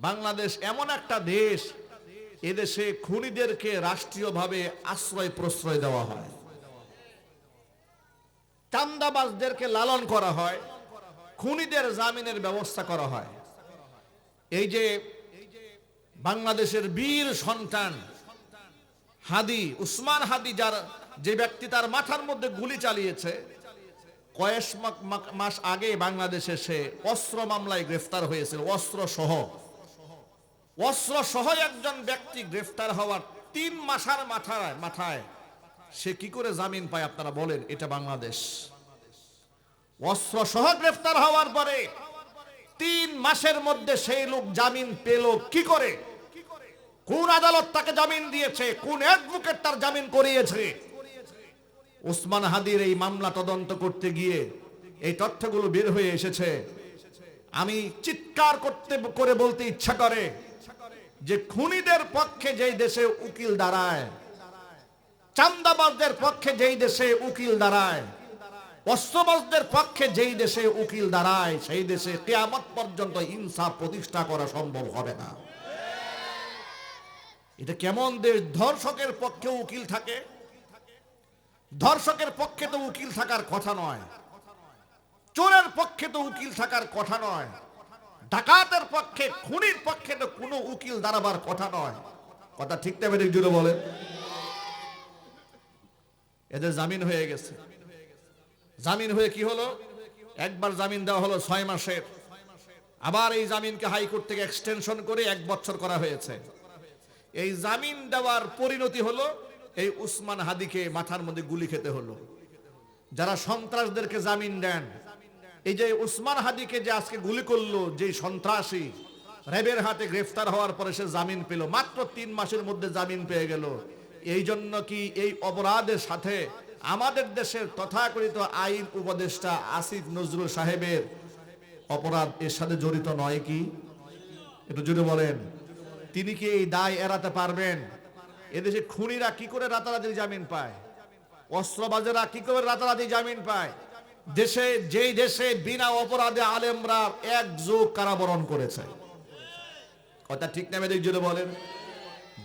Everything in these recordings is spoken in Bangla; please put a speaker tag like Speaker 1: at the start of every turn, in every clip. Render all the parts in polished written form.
Speaker 1: বাংলাদেশ এমন একটা দেশ, এদেশে খুনিদেরকে রাষ্ট্রীয়ভাবে আশ্রয় প্রশ্রয় দেওয়া হয়, চাঁদাবাজদেরকে লালন করা হয়, খুনিদের জামিনের ব্যবস্থা করা হয়। এই যে বাংলাদেশের বীর সন্তান হাদি, উসমান হাদি, যার যে ব্যক্তি তার মাথার মধ্যে গুলি চালিয়েছে, কয়েক মাস আগে বাংলাদেশে সে অস্ত্র মামলায় গ্রেফতার হয়েছিল। অস্ত্র সহ একজন ব্যক্তি গ্রেফতার হওয়ার 3 মাসের মাথায় সে কি করে জামিন পায় আপনারা বলেন? এটা বাংলাদেশ। অস্ত্র সহ গ্রেফতার হওয়ার পরে 3 মাসের মধ্যে সেই লোক জামিন পেল কি করে? কোন আদালত তাকে জামিন দিয়েছে? কোন অ্যাডভোকেট তার জামিন করিয়েছে? উসমান হাদির এই মামলা তদন্ত করতে গিয়ে এই তথ্যগুলো বের হয়ে এসেছে। আমি চিৎকার করে বলতে ইচ্ছা করে যে খুনিদের পক্ষে যেই দেশে উকিল দাঁড়ায়, চাঁদাবাজদের পক্ষে যেই দেশে উকিল দাঁড়ায়, অস্ত্রবাজদের পক্ষে যেই দেশে উকিল দাঁড়ায়, সেই দেশে কিয়ামত পর্যন্ত ইনসাফ প্রতিষ্ঠা করা সম্ভব হবে না। এটা কেমন দেশ? ধর্ষকের পক্ষে উকিল থাকে? ধর্ষকের পক্ষে তো উকিল থাকার কথা নয়, চোরের পক্ষে তো উকিল থাকার কথা নয়, ডাকাতের পক্ষে, খুনির পক্ষে তো কোনো উকিল দাঁড়াবার কথা নয়। কথা ঠিক না বেঠিক জুড়ে বলেন? এদের জামিন হয়ে গেছে। জামিন হয়ে কি হলো? একবার জামিন দেওয়া হলো 6 মাসের, আবার এই জামিনকে হাইকোর্ট থেকে এক্সটেনশন করে 1 বছর করা হয়েছে। এই জামিন দেওয়ার পরিণতি হলো এই উসমান হাদিকে মাথার মধ্যে গুলি খেতে হলো। যারা সন্ত্রাসদেরকে জামিন দেন, এই যে উসমান হাদিকে যে আজকে গুলি করলো, যে সন্ত্রাসী র্যাবের হাতে গ্রেফতার হওয়ার পরে সে জামিন পেল, মাত্র 3 মাসের মধ্যে জামিন পেয়ে গেল। এই জন্য কি এই অপরাধের সাথে আমাদের দেশের তথাকথিত আইন উপদেষ্টা আসিফ নজরুল সাহেবের অপরাধ এর সাথে জড়িত নয় কি? একটু জুড়ে বলেন। তিনি কি এই দায় এড়াতে পারবেন? এদেশে খুনিরা কি করে রাতারাতি জামিন পায়? অস্ত্রবাজেরা কি করে রাতারাতি জামিন পায়? যেই দেশে বিনা অপরাধে আলেমরা 1 যুগ কারাবরণ করেছে। কথা ঠিক না বেঠিক জুড়ে বলেন?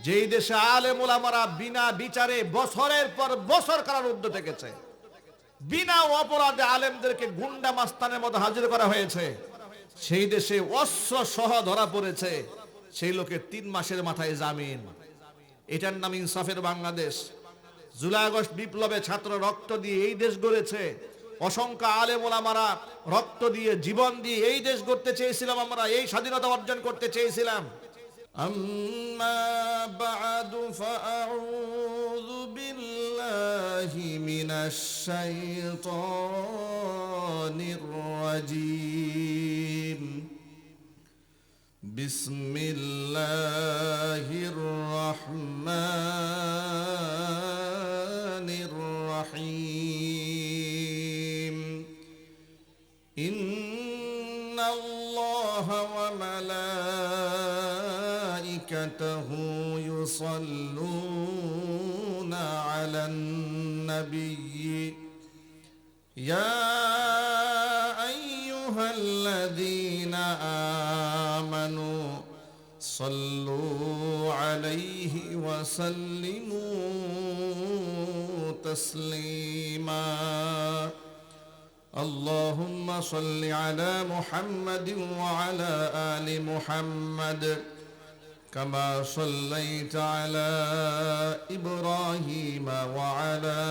Speaker 1: যেই দেশে আলেম ওলামারা বিনা বিচারে বছরের পর বছর কারারুদ্ধ থেকেছে, বিনা অপরাধে আলেমদেরকে গুন্ডা মাস্তানের মতো হাজির করা হয়েছে, সেই দেশে অস্ত্র সহ ধরা পড়েছে সেই লোকের 3 মাসের মাথায় জামিন। এটার নাম ইনসাফের বাংলাদেশ। জুলাই আগস্ট বিপ্লবে ছাত্র রক্ত দিয়ে এই দেশ গড়েছে। অসংখ্য আলেম ওলামারা রক্ত দিয়ে, জীবন দিয়ে এই দেশ গড়তে চেয়েছিলাম, আমরা এই স্বাধীনতা অর্জন করতে চেয়েছিলাম। আম্মা বা'দু ফাআউযু বিল্লাহি মিনাশ শাইতানির রাজীম। বিসমিল্লাহির রহমানির রহিম। ইন্নাল্লাহা ওয়া মালাইকাতাহু ইউসাল্লুনা আলান নাবিয়্যি ইয়া আইয়ুহাল্লাযীনা আমানু সাল্লু আলাইহি ওয়া সাল্লিমু তাসলিমা। আল্লাহুম্মা সাল্লি আলা মুহাম্মাদিন ওয়া আলা আলি মুহাম্মাদ কামা সাল্লাইতা আলা ইব্রাহিম ওয়া আলা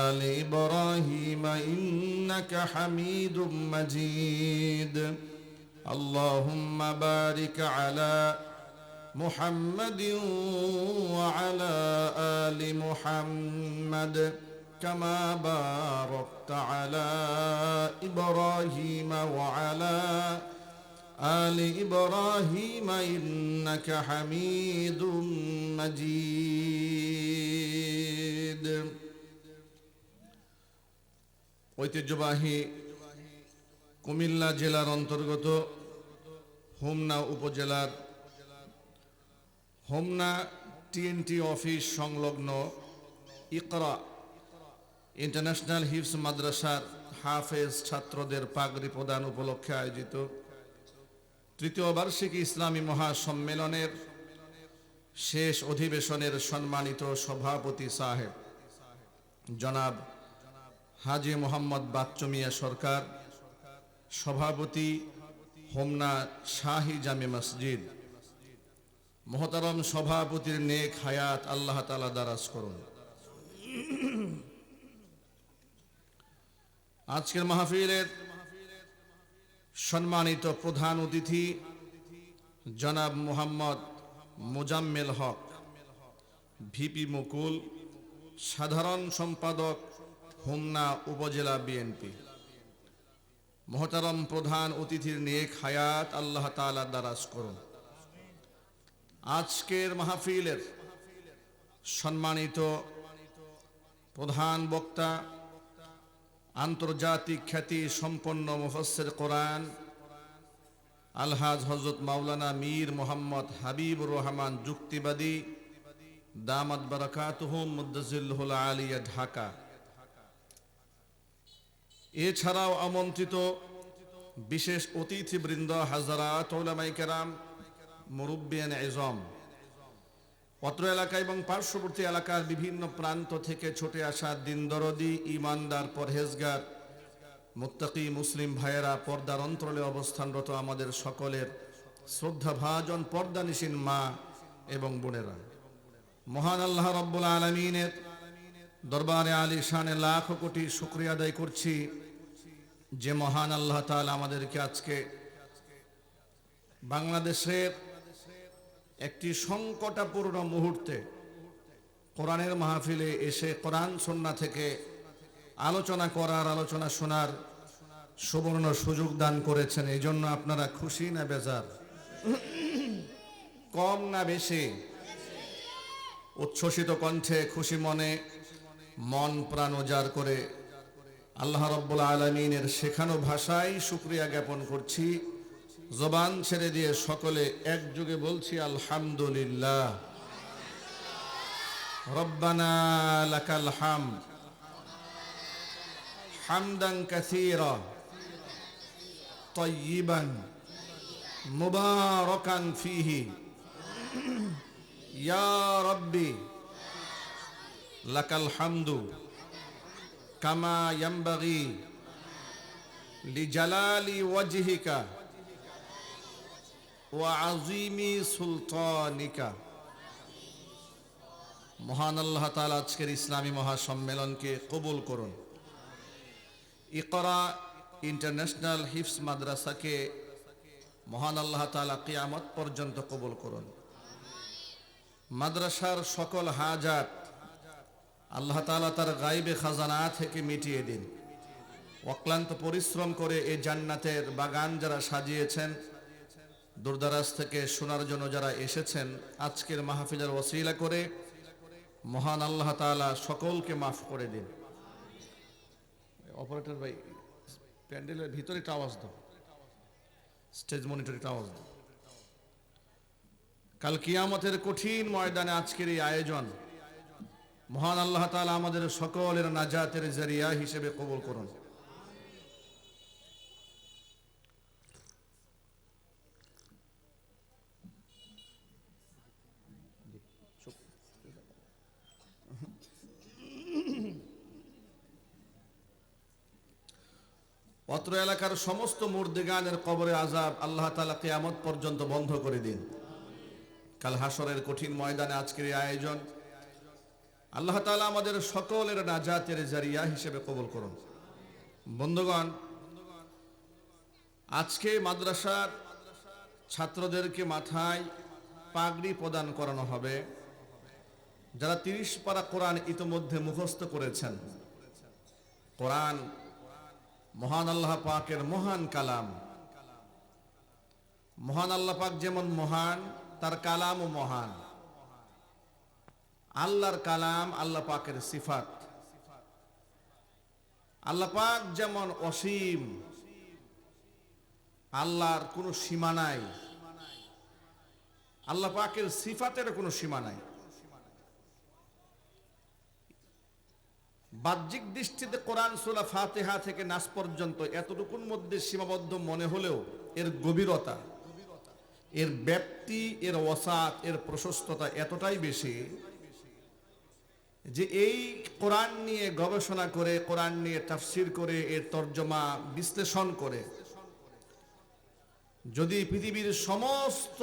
Speaker 1: আলি ইব্রাহিম ইন্নাকা হামিদুম মাজিদ। আল্লাহুম্মা বারিক আলা মুহাম্মাদিন ওয়া আলা আলি মুহাম্মাদ কামা বারাকতা আলা ইব্রাহিম ওয়া আলা আলি ইব্রাহিম ইন্নাকা হামিদুম মাজিদ। ঐতিহ্যবাহী কুমিল্লা জেলার অন্তর্গত হোমনা উপজেলার হোমনা টিএনটি অফিস সংলগ্ন ইকরা ইন্টারন্যাশনাল হিফজ মাদ্রাসার হাফেজ ছাত্রদের পাগড়ি প্রদান উপলক্ষে আয়োজিত তৃতীয় বার্ষিকী ইসলামী মহাসম্মেলনের শেষ অধিবেশনের সম্মানিত সভাপতি সাহেব জনাব হাজী মোহাম্মদ বাচ্চু মিয়া সরকার, সভাপতি হোমনা শাহী জামে মসজিদ, মোহতারম সভাপতির নেক হায়াত আল্লাহ তাআলা দারাজ করুন। আজকের মাহফিলের সম্মানিত প্রধান অতিথি জনাব মোহাম্মদ মোজাম্মেল হক, ভিপি মুকুল, সাধারণ সম্পাদক হোমনা উপজেলা বিএনপি। মোহতারম প্রধান অতিথির নেক হায়াত আল্লাহ তাআলা দারাজ করুন। আজকের মাহফিলের সম্মানিত প্রধান বক্তা, আন্তর্জাতিক খ্যাতি সম্পন্ন মুফাসসির কোরআন আলহাজ হযরত মাওলানা মীর মোহাম্মদ হাবিবুর রহমান যুক্তিবাদী দামাত বারাকাতুহুম মুদ্দাজিল্লুহুল আলিয়া, ঢাকা। এছাড়াও আমন্ত্রিত বিশেষ অতিথিবৃন্দ, হাজরাত উলামায়ে কেরাম, মুরব্বিয়ান ইজম, অত্র এলাকা এবং পার্শ্ববর্তী এলাকার বিভিন্ন প্রান্ত থেকে ছুটে আসা দিনদরদি, ইমানদার, পরহেজগার, মুত্তাকি মুসলিম ভাইয়েরা, পর্দার অন্তরালে অবস্থানরত আমাদের সকলের শ্রদ্ধাভাজন পর্দানিশীন মা এবং বোনেরা, মহান আল্লাহ রাব্বুল আলামিনের দরবারে আলিশানে লাখ কোটি শুকরিয়া আদায় করছি যে মহান আল্লাহ তাআলা আমাদেরকে আজকে বাংলাদেশের একটি সংকটাপূর্ণ মুহূর্তে কোরআনের মাহফিলে এসে কোরআন সুন্নাহ থেকে আলোচনা করার, আলোচনা শোনার সুবর্ণ সুযোগ দান করেছেন। এই জন্য আপনারা খুশি না বেজার? কম না বেশি? উচ্ছ্বসিত কণ্ঠে, খুশি মনে, মন প্রাণ উজাড় করে আল্লাহ রাব্বুল আলামিনের শেখানো ভাষায় শুকরিয়া জ্ঞাপন করছি। জবান ছেড়ে দিয়ে সকলে একযোগে বলছি আলহামদুলিল্লাহ। রব্বানা লাকাল হামদ হামদান কাসীরা তাইয়িবান মুবারাকান ফীহি ইয়া রাব্বি লাকাল হামদু কামা ইয়ানবাগি লিজালালি ওয়াজহিকা ওয়া আযীমি সুলতানিকা। মহান আল্লাহ তাআলা আজকের ইসলামী মহাসম্মেলনকে কবুল করুন। ইকরা ইন্টারন্যাশনাল হিফজ মাদ্রাসাকে মহান আল্লাহ তাআলা কিয়ামত পর্যন্ত কবুল করুন। মাদ্রাসার সকল হাজাত আল্লাহ তাআলা তার গায়বে খাজানা থেকে মিটিয়ে দিন। অক্লান্ত পরিশ্রম করে এই জান্নাতের বাগান যারা সাজিয়েছেন, দূরদরাজ থেকে শোনার জন্য যারা এসেছেন, আজকের মাহফিলের ওসিলা করে মহান আল্লাহ তাআলা সকলকে মাফ করে দিন। অপারেটর ভাই, প্যান্ডেলের ভিতরে একটা আওয়াজ দাও, স্টেজ মনিটরে একটা আওয়াজ দাও। কাল কিয়ামতের কঠিন ময়দানে আজকের এই আয়োজন মহান আল্লাহ তাআলা আমাদের সকলের নাজাতের জরিয়া হিসেবে কবুল করুন। অত্র এলাকার সমস্ত মুর্দেগানের কবরে আযাব আল্লাহ তাআলা কিয়ামত পর্যন্ত বন্ধ করে দিন। কাল হাসরের কঠিন ময়দানে আজকের এই আয়োজন আল্লাহ তাআলা আমাদের সকলের নাজাতের জারিয়া হিসেবে কবুল করুন। বন্ধুগণ, আজকে মাদ্রাসার ছাত্রদেরকে মাথায় পাগড়ি প্রদান করানো হবে। যারা 30 পারা কোরআন ইতোমধ্যে মুখস্থ করেছেন। কোরআন মহান আল্লাহ পাকের মহান কালাম। মহান আল্লাহ পাক যেমন মহান, তার কালামও মহান। আল্লাহর কালাম আল্লাহ পাকের সিফাত। আল্লাহ পাক যেমন অসীম, আল্লাহর কোনো সীমা নাই, আল্লাহ পাকের সিফাতের কোনো সীমা নাই। বাহ্যিক দৃষ্টিতে কোরআন সূরা ফাতিহা থেকে নাস পর্যন্ত এতটুকুর মধ্যে সীমাবদ্ধ মনে হলেও এর গভীরতা, এর ব্যাপ্তি, এর ওয়াসাত, এর প্রশস্ততা এতটাই বেশি যে এই কোরআন নিয়ে গবেষণা করে, কোরআন নিয়ে তাফসির করে, এর তর্জমা বিশ্লেষণ করে যদি পৃথিবীর সমস্ত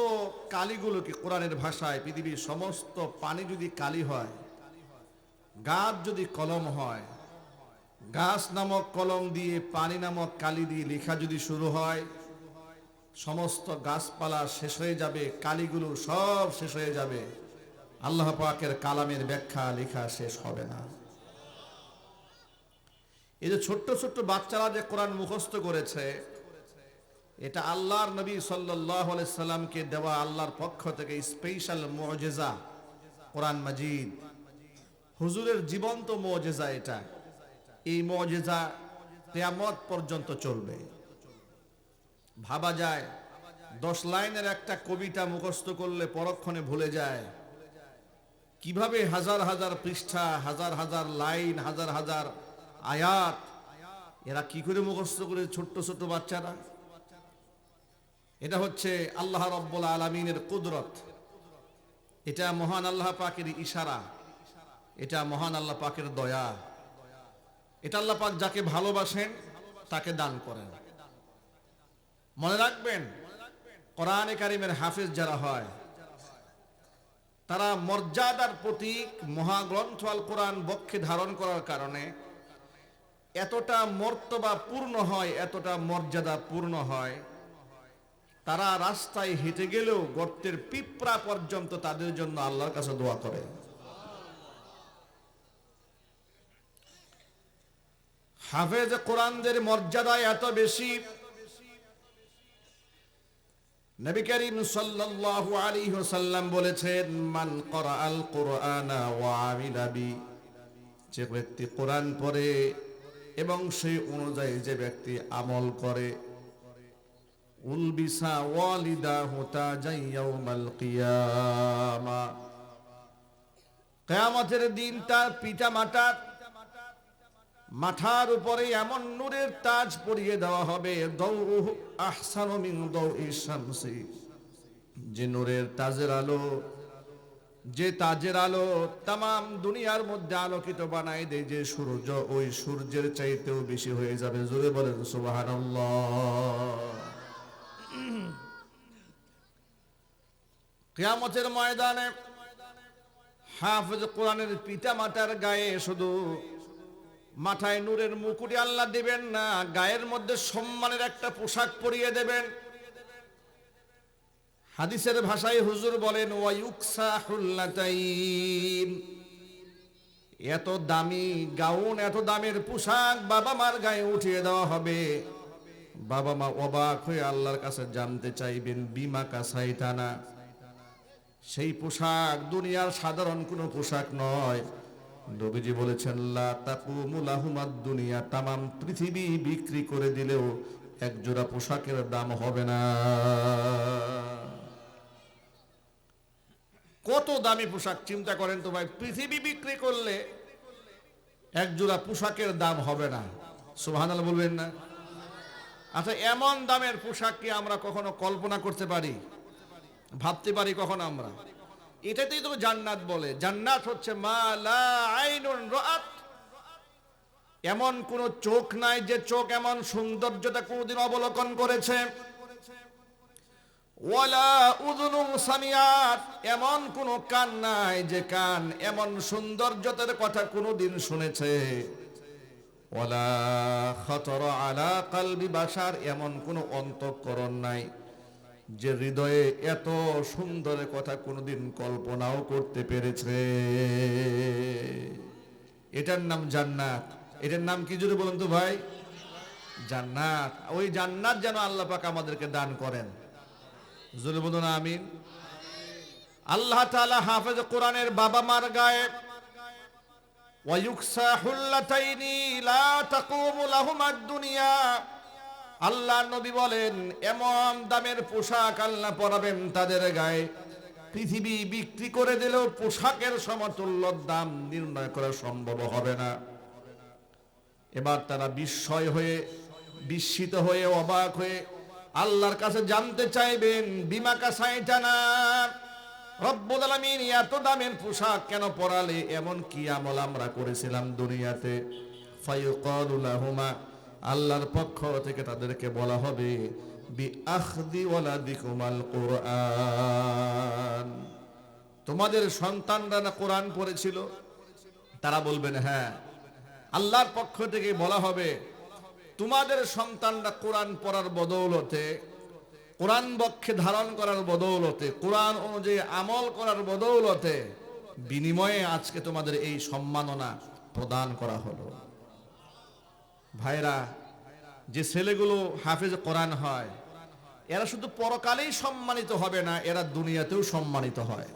Speaker 1: কালিগুলোকে, কোরআনের ভাষায় পৃথিবীর সমস্ত পানি যদি কালি হয়, গাছ যদি কলম হয়, গাছ নামক কলম দিয়ে পানি নামক কালি দিয়ে লেখা যদি শুরু হয়, সমস্ত গাছপালা শেষ হয়ে যাবে, কালিগুলো সব শেষ হয়ে যাবে, আল্লাহ পাকের কালামের ব্যাখ্যা লেখা শেষ হবে না। এই যে ছোট্ট ছোট্ট বাচ্চারা যে কোরআন মুখস্থ করেছে, এটা আল্লাহর নবী সাল্লাল্লাহু আলাইহি সাল্লামকে দেওয়া আল্লাহর পক্ষ থেকে স্পেশাল মুজিজা কোরআন মাজিদ, হুজুরের জীবন্ত মুজিজা। এটা, এই মুজিজা কিয়ামত পর্যন্ত চলবে। ভাবা যায় 10 লাইনের একটা কবিতা মুখস্থ করলে পরক্ষণে ভুলে যায়, কিভাবে হাজার হাজার পৃষ্ঠা, হাজার হাজার লাইন, হাজার হাজার আয়াত এরা কি করে মুখস্থ করে ছোট্ট ছোট্ট বাচ্চারা। এটা হচ্ছে আল্লাহ রাব্বুল আলামিনের কুদরত, এটা মহান আল্লাহ পাকের ইশারা, এটা মহান আল্লাহ পাকের দয়া। এটা আল্লাহ পাক যাকে ভালোবাসেন তাকে দান করেন। মনে রাখবেন, কোরআনে কারিমের হাফেজ যারা হয় তারা মর্যাদার প্রতীক মহাগ্রন্থ আল কোরআন বক্ষে ধারণ করার কারণে এতটা মর্তবা পূর্ণ হয়, এতটা মর্যাদা পূর্ণ হয়, তারা রাস্তায় হেঁটে গেলেও গর্তের পিঁপড়া পর্যন্ত তাদের জন্য আল্লাহর কাছে দোয়া করে। হাফেজ কোরআনদের মর্যাদা এত বেশি, নবী করিম সাল্লাল্লাহু আলাইহি ওয়াসাল্লাম বলেছেন, মান ক্বরাআল কুরআনা ওয়া আমিলা বি, যে ব্যক্তি কোরআন পড়ে এবং সেই অনুযায়ী যে ব্যক্তি আমল করে, উলবিসা ওয়ালিদাহু তাজান ইয়াউমাল কিয়ামা, কিয়ামতের দিন তার পিতা মাতার মাথার উপরে এমন নূরের তাজ পরিয়ে দেওয়া হবে, দাউহু আহসানু মিন দাউই শামসি, যে নূরের তাজের আলো, যে তাজের আলো তামাম দুনিয়ার মধ্যে আলোকিত বানায় দেয় যে সূর্য, ওই সূর্যের চাইতেও বেশি হয়ে যাবে। জোরে বলেন সুবহানাল্লাহ। কিয়ামতের ময়দানে হাফেজ কোরআনের পিতা মাতার গায়ে শুধু মাথায় নূরের মুকুট আল্লাহ দিবেন না, গায়ের মধ্যে সম্মানের একটা পোশাক পরিয়ে দেবেন। হাদিসের ভাষায় হুজুর বলেন, ওয়া ইউকসা হুল্লাতাইন, এত দামি গাউন, এত দামের পোশাক বাবা মার গায়ে উঠিয়ে দেওয়া হবে। বাবা মা অবাক হয়ে আল্লাহর কাছে জানতে চাইবেন, বিমা কাসাইতানা, সেই পোশাক দুনিয়ার সাধারণ কোনো পোশাক নয়। নবীজি বলেছেন, লা তাকুমু লাহুমাদ দুনিয়া, তামাম পৃথিবী বিক্রি করে দিলেও এক জোড়া পোশাকের দাম হবে না। কত দামি পোশাক চিন্তা করেন তো ভাই, পৃথিবী বিক্রি করলে এক জোড়া পোশাকের দাম হবে না। সুবহানাল্লাহ বলবেন না? আচ্ছা, এমন দামের পোশাক কি আমরা কখনো কল্পনা করতে পারি, ভাবতে পারি কখন আমরা? এটাতেই তো জান্নাত বলে। জান্নাত হচ্ছে মা লা আইনুন রাআত, এমন কোন চোখ নাই যে চোখ এমন সৌন্দর্যতা কোনদিন অবলোকন করেছে। ওয়ালা উযুনুন সামিআত, এমন কোন কান নাই যে কান এমন সৌন্দর্যতার কথা কোনদিন শুনেছে। ওয়ালা খাতারা আলা কলবি বাশার, এমন কোন অন্তঃকরণ নাই যে হৃদয়ে এত সুন্দরের কথা কোনোদিন কল্পনাও করতে পেরেছে। এটার নাম জান্নাত। এটার নাম কি যদি বলুন তো ভাই? জান্নাত। ওই জান্নাত যেন আল্লাহ পাক আমাদেরকে দান করেন। জোরে বলুন আমিন। আল্লাহ তাআলা হাফেজ কোরআনের বাবা মার গায়ে ওয়া ইউকসা হুল্লাতাইনি লা তাকুমু লাহুমাদ দুনিয়া, আল্লাহ নবী বলেন এমন দামের পোশাক আল্লাহ পরাবেন তাদের গায়ে, পৃথিবী বিক্রি করে দিলেও পোশাকের সমতুল্য দাম নির্ণয় করা সম্ভব হবে না। এবার তারা বিস্ময় হয়ে, বিস্মিত হয়ে, অবাক হয়ে আল্লাহর কাছে জানতে চাইবেন বিমা কাসাইতানা, রব্বুল আলামিন এত দামের পোশাক কেন পরালে, এমন কি আমল আমরা করেছিলাম দুনিয়াতে। ফায়ুকালু লাহুমা, আল্লাহর পক্ষ থেকে তাদেরকে বলা হবে বিআখদি ওয়ালাদিকুমাল কুরআন, তোমাদের সন্তানরা না কোরআন পড়েছিল? তারা বলবেন হ্যাঁ। আল্লাহর পক্ষ থেকে বলা হবে তোমাদের সন্তানরা কোরআন পড়ার বদৌলতে, কোরআন বক্ষে ধারণ করার বদৌলতে, কোরআন অনুযায়ী আমল করার বদৌলতে বিনিময়ে আজকে তোমাদের এই সম্মাননা প্রদান করা হলো। ভাইরা, যে ছেলেগুলো হাফেজ কোরআন হয় এরা শুধু পরকালেই সম্মানিত হবে না, এরা দুনিয়াতেও সম্মানিত হয়।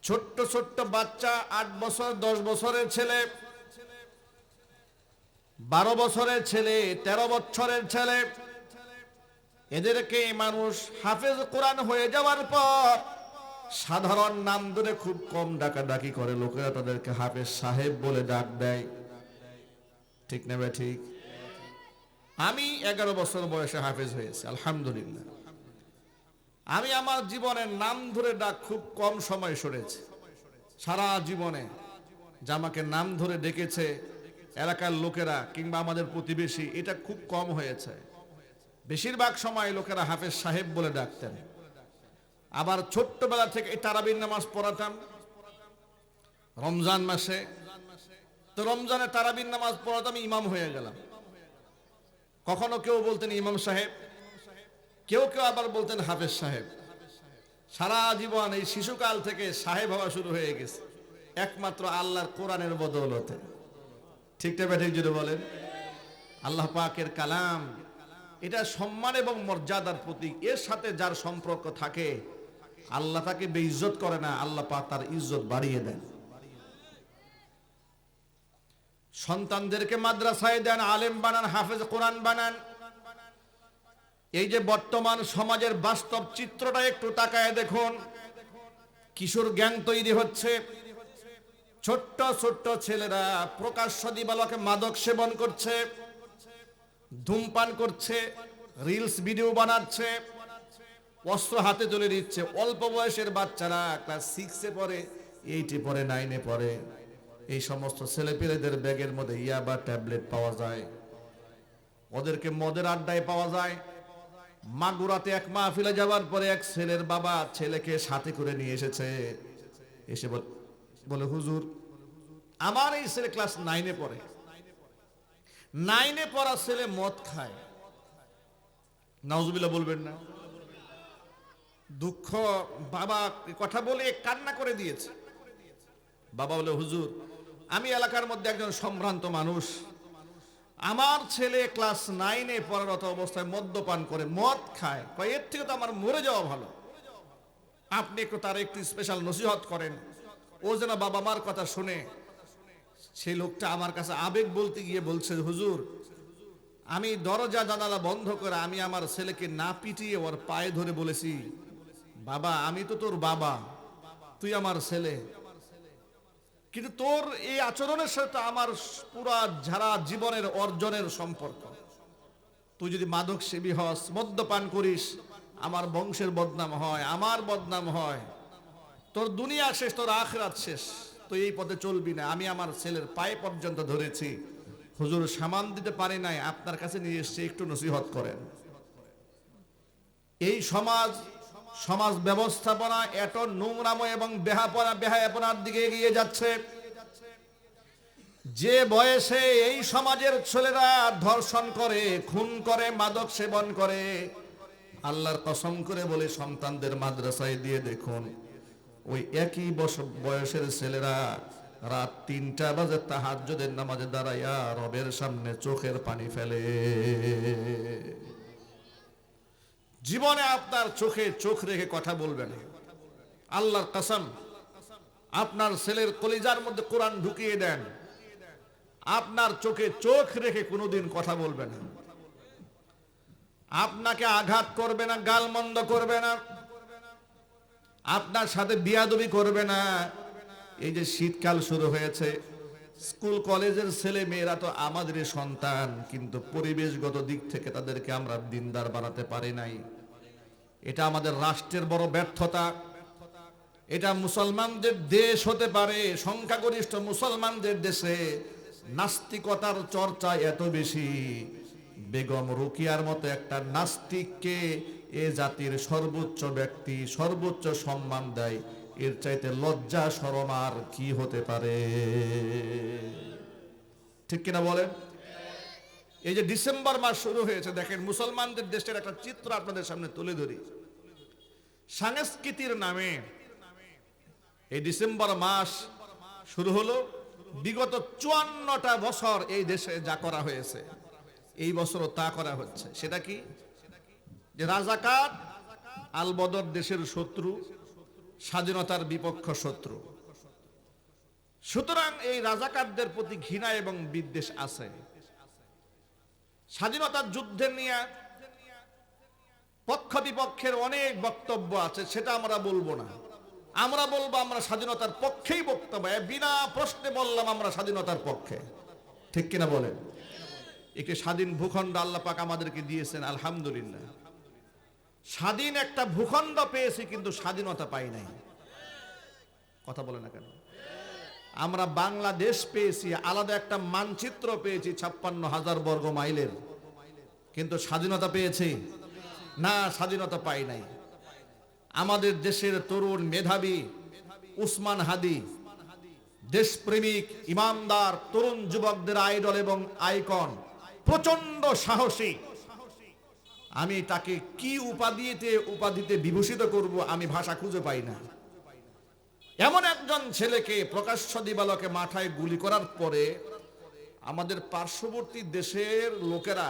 Speaker 1: ছোট্ট ছোট্ট বাচ্চা, 8 বছর 10 বছরের ছেলে, 12 বছরের ছেলে, 13 বছরের ছেলে, এদেরকে মানুষ হাফেজ কোরআন হয়ে যাওয়ার পর সাধারণ নাম ধরে খুব কম ডাকাডাকি করে, লোকেরা তাদেরকে হাফেজ সাহেব বলে ডাক দেয়। ঠিক না ভাই? ঠিক। আমি 11 বছর বয়সে হাফেজ হয়েছি, আলহামদুলিল্লাহ। আমি আমার জীবনের নাম ধরে ডাক খুব কম সময় শুনেছি। সারা জীবনে যে আমাকে নাম ধরে ডেকেছে এলাকার লোকেরা কিংবা আমাদের প্রতিবেশী, এটা খুব কম হয়েছে। বেশিরভাগ সময় লোকেরা হাফেজ সাহেব বলে ডাকতেন। আবার ছোট্টবেলা থেকে এই তারাবির নামাজ পড়াতাম রমজান মাসে, তো রমজানে তারাবির নামাজ পড়াতাম, ইমাম হয়ে গেলাম। কখনো কেউ বলতেন ইমাম সাহেব, কেউ কেউ আবার বলতেন হাফেজ সাহেব। সারা জীবন এই শিশুকাল থেকে সাহেব হওয়া শুরু হয়ে গেছে একমাত্র আল্লাহর কোরআনের বদৌলতে। ঠিকটা ব্যাঠিক যদি বলেন, আল্লাহ পাকের কালাম এটা সম্মান এবং মর্যাদার প্রতীক। এর সাথে যার সম্পর্ক থাকে আল্লাহ তাকে বেইজ্জত করে না, আল্লাহ পাক তার ইজ্জত বাড়িয়ে দেন। সন্তানদেরকে মাদ্রাসায় দেন, আলেম বানান, হাফেজ কোরআন বানান। এই যে বর্তমান সমাজের বাস্তব চিত্রটা একটু তাকায় দেখুন। কিশোর গ্যাং তৈরি হচ্ছে, ছোট্ট ছোট্ট ছেলেরা প্রকাশ্য দিবালোকে মাদক সেবন করছে, ধূমপান করছে, রিলস ভিডিও বানাচ্ছে, অস্ত্র হাতে তুলে দিচ্ছে। অল্প বয়সের বাচ্চারা ক্লাস 6-এ পড়ে, 8-এ পড়ে, 9-এ পড়ে। এই সমস্ত ছেলেপেলেদের ব্যাগের মধ্যে ইয়াবা ট্যাবলেট পাওয়া যায়, ওদেরকে মদের আড্ডায় পাওয়া যায়। মাগুরাতে এক মাহফিলে যাওয়ার পরে এক ছেলের বাবা ছেলেকে সাথে করে নিয়ে এসেছে, এসে বলে হুজুর আমার এই ছেলে ক্লাস 9-এ পড়ে, 9-এ পড়া ছেলে মদ খায়। নাউজুবিল্লাহ বলবেন না? দুঃখ, বাবা কথা বলে কান্না করে দিয়েছে। বাবা বলে হুজুর আমি এলাকার মধ্যে একজন সম্ভ্রান্ত মানুষ, আমার ছেলে ক্লাস 9-এ পড়ারত অবস্থায় মদ্যপান করে, মদ খায়, এর থেকে তো আমার মরে যাওয়া ভালো। আপনি একটু তার একটু স্পেশাল নসিহত করেন, ও যেন বাবা মার কথা শুনে। সেই লোকটা আমার কাছে আবেগ বলতে গিয়ে বলছে হুজুর আমি দরজা জানালা বন্ধ করে আমি আমার ছেলেকে না পিটিয়ে ওর পায়ে ধরে বলেছি, বাবা আমি তো তোর বাবা, তুই আমার ছেলে, কিন্তু তোর এই আচরণের সাথে আমার পুরা যারা জীবনের অর্জনের সম্পর্ক। তুই যদি মাদক সেবী হস, মদ্যপান করিস, আমার বংশের বদনাম হয়, আমার বদনাম হয়, তোর দুনিয়া শেষ, তোর আখিরাত শেষ, তুই এই পথে চলবি না। আমি আমার ছেলের পায়ে পর্যন্ত ধরেছি, হুজুর সামান দিতে পারি নাই, আপনার কাছে নিয়ে এসেছি, একটু নসিহত করেন। এই সমাজ ব্যবস্থাপনা এত নোংরাময় এবং বেহায়াপনার দিকে এগিয়ে যাচ্ছে। যে বয়সে এই সমাজের ছেলেরা ধর্ষণ করে, খুন করে, মাদক সেবন করে, আল্লাহর কসম করে বলে সন্তানদের মাদ্রাসায় দিয়ে দেখুন, ওই একই বয়সের ছেলেরা রাত 3টা বাজে তাহাজ্জুদের নামাজে দাঁড়াইয়া রবের সামনে চোখের পানি ফেলে। জীবনে আপনার চোখে চোখ রেখে কথা বলবেন, আল্লাহর কসম। আপনার ছেলের কলিজার মধ্যে কোরআন ঢুকিয়ে দেন, আপনার চোখে চোখ রেখে কোনোদিন কথা বলবে না, আপনাকে আঘাত করবে না, গালমন্দ করবে না, আপনার সাথে বিয়াদবি করবে না। এই যে শীতকাল শুরু হয়েছে, স্কুল কলেজের ছেলে মেয়েরা তো আমাদেরই সন্তান, কিন্তু পরিবেশগত দিক থেকে তাদেরকে আমরা দিনদার বানাতে পারি নাই। এটা আমাদের রাষ্ট্রের বড় ব্যর্থতা। এটা মুসলমানদের দেশ হতে পারে, সংখ্যাগরিষ্ঠ মুসলমানদের দেশে নাস্তিকতার চর্চা এত বেশি, বেগম রোকিয়ার মতো একটা নাস্তিককে এ জাতির সর্বোচ্চ ব্যক্তি সর্বোচ্চ সম্মান দেয়, এর চাইতে লজ্জা শরম আর কি হতে পারে? ঠিক কিনা বলেন? এই যে ডিসেম্বর মাস শুরু হয়েছে, দেখেন মুসলমানদের দেশের একটা চিত্র আপনাদের সামনে তুলে ধরি। সংস্কৃতির নামে এই ডিসেম্বর মাস শুরু হলো। বিগত 54টা বছর এই দেশে যা করা হয়েছে, এই বছরও তা করা হচ্ছে। সেটা কি? যে রাজাকার আল বদর দেশের শত্রু, স্বাধীনতার বিপক্ষ শত্রু। সুতরাং এই রাজাকারদের প্রতি ঘৃণা এবং বিদ্বেষ আছে। স্বাধীনতার যুদ্ধের নিয়ে পক্ষ বিপক্ষের অনেক বক্তব্য আছে, সেটা আমরা বলবো না। আমরা বলবো আমরা স্বাধীনতার পক্ষেই বক্তব্য, বিনা প্রশ্নে বললাম আমরা স্বাধীনতার পক্ষে। ঠিক কিনা বলেন? একটি স্বাধীন ভূখণ্ড আল্লাহ পাক আমাদেরকে দিয়েছেন, আলহামদুলিল্লাহ। স্বাধীন একটা ভূখণ্ড পেয়েছি, কিন্তু স্বাধীনতা পাই নাই। কথা বলে না কেন? আমরা বাংলাদেশ পেয়েছি, আলাদা একটা মানচিত্র পেয়েছি 56,000 বর্গ মাইলের, কিন্তু স্বাধীনতা পেয়েছি না? স্বাধীনতা পাই নাই। আমাদের দেশের তরুণ মেধাবী উসমান হাদি, দেশপ্রেমিক ইমানদার তরুণ যুবকদের আইডল এবং আইকন, প্রচন্ড সাহসী। আমি তাকে কি উপাধিতে বিভূষিত করব, আমি ভাষা খুঁজে পাই না। এমন একজন ছেলেকে প্রকাশ্য দিবালোকে মাথায় গুলি করার পরে আমাদের পার্শ্ববর্তী দেশের লোকেরা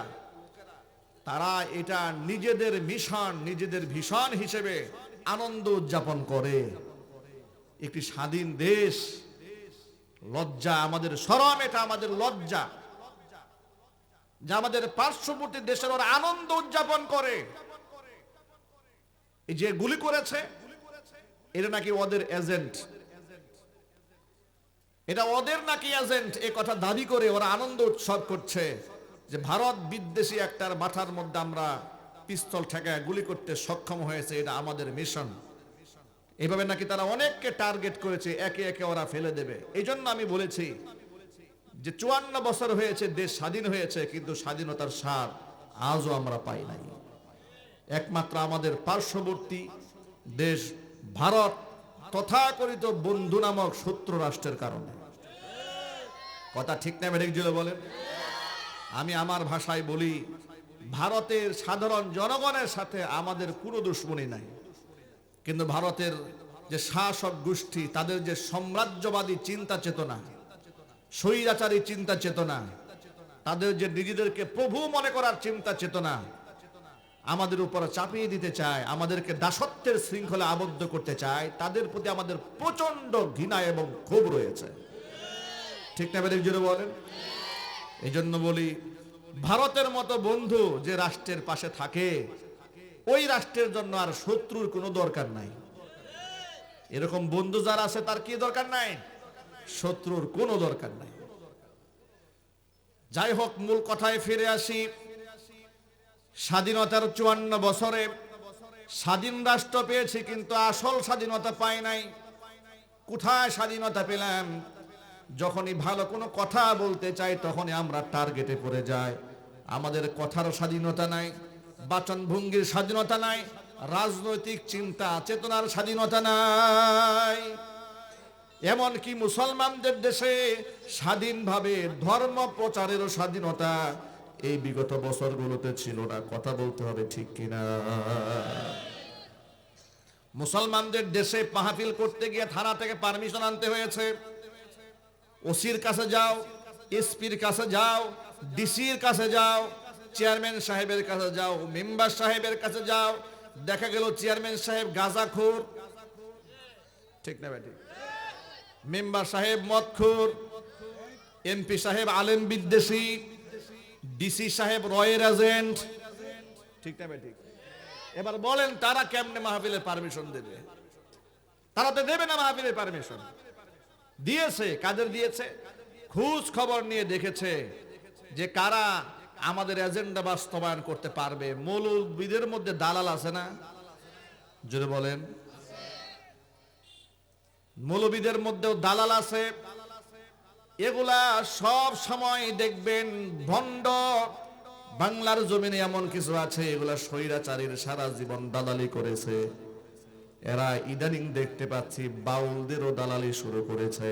Speaker 1: তারা এটা নিজেদের মিশন, নিজেদের ভীষণ হিসেবে আনন্দ উদযাপন করে। একটি স্বাধীন দেশ, লজ্জা, আমাদের শরম, এটা আমাদের লজ্জা যে আমাদের পার্শ্ববর্তী দেশের ওরা আনন্দ উদযাপন করে। এই যে গুলি করেছে, এটা নাকি ওদের এজেন্ট, এটা ওদের নাকি এজেন্ট, এ কথা দাবি করে ওরা আনন্দ উৎসব করছে যে ভারত বিদ্বেষী একটার মাথার মধ্যে আমরা পিস্তল ঠেকায় গুলি করতে সক্ষম হয়েছে, এটা আমাদের মিশন। এইভাবে নাকি তারা অনেককে টার্গেট করেছে, একে একে ওরা ফেলে দেবে। এই জন্য আমি বলেছি যে 54 বছর হয়েছে দেশ স্বাধীন হয়েছে, কিন্তু স্বাধীনতার স্বাদ আজও আমরা পাই নাই। একমাত্র আমাদের পার্শ্ববর্তী দেশ ভারত তথাকথিত বন্ধু নামক শত্রু রাষ্ট্রের কারণে। কথা ঠিক না বেঠিক জুড়ে বলেন? আমি আমার ভাষায় বলি, ভারতের সাধারণ জনগণের সাথে আমাদের কোনো দুশ্মনী নাই, কিন্তু ভারতের যে শাসক গোষ্ঠী, তাদের যে সাম্রাজ্যবাদী চিন্তা চেতনা, স্বৈরাচারী চিন্তা চেতনা, তাদের যে নিজেদেরকে প্রভু মনে করার চিন্তা চেতনা আমাদের উপর চাপিয়ে দিতে চায়, আমাদেরকে দাসত্বের শৃঙ্খলা আবদ্ধ করতে চায়, তাদের প্রতি আমাদের প্রচন্ড ঘৃণা এবং ক্ষোভ রয়েছে। ঠিক না বেঠিক জোরে বলেন? এই জন্য বলি, ভারতের মতো বন্ধু যে রাষ্ট্রের পাশে থাকে, ওই রাষ্ট্রের জন্য আর শত্রুর কোনো দরকার নাই। এরকম বন্ধু যারা আছে তার কি দরকার নাই? শত্রুর কোনো দরকার নাই। যাই হোক, মূল কথায় ফিরে আসি। স্বাধীনতার 54 বছরে স্বাধীন রাষ্ট্র পেয়েছি, কিন্তু আসল স্বাধীনতা পাই নাই। কোথায় স্বাধীনতা পেলাম? যখনই ভালো কোনো কথা বলতে চাই, তখনই আমরা টার্গেটে পড়ে যাই। আমাদের কথার স্বাধীনতা নাই, বাচন ভঙ্গির স্বাধীনতা নাই, রাজনৈতিক চিন্তা চেতনার স্বাধীনতা নাই। এমনকি মুসলমানদের দেশে স্বাধীনভাবে ধর্ম প্রচারেরও স্বাধীনতা এই বিগত বছরগুলোতে ছিল না। কথা বলতে হবে, ঠিক কিনা? মুসলমানদের দেশে মাহফিল করতে গিয়ে থানা থেকে পারমিশন আনতে হয়েছে। ওসির কাছে যাও, এসপির কাছে যাও, ডিসির কাছে যাও, চেয়ারম্যান সাহেবের কাছে যাও, মেম্বার সাহেবের কাছে যাও। দেখা গেল চেয়ারম্যান সাহেব গাঁজাখোর, ঠিক না বেটি? মেম্বার সাহেব মদখোর, এমপি সাহেব আলেম বিদ্বেষী, ডিসি সাহেব রয়ের এজেন্ট, ঠিক না বেটি? এবার বলেন তারা কেমনে মাহফিলের পারমিশন দেবে? তারা তো দেবে না মাহফিলের পারমিশন। দিয়েছে, কাদের দিয়েছে? খোঁজ খবর নিয়ে দেখেছে যে কারা আমাদের এজেন্ডা বাস্তবায়ন করতে পারবে। মৌলবীদের মধ্যে দালাল আছে না? জোরে বলেন। মৌলবীদের মধ্যেও দালাল আছে। এগুলা সব সময় দেখবেন ভণ্ড। বাংলার জমিনে এমন কিছু আছে এগুলা স্বৈরাচারীর সারা জীবন দালালি করেছে। এরা ইদানিং দেখতে পাচ্ছি বাউলদেরও দালালি শুরু করেছে।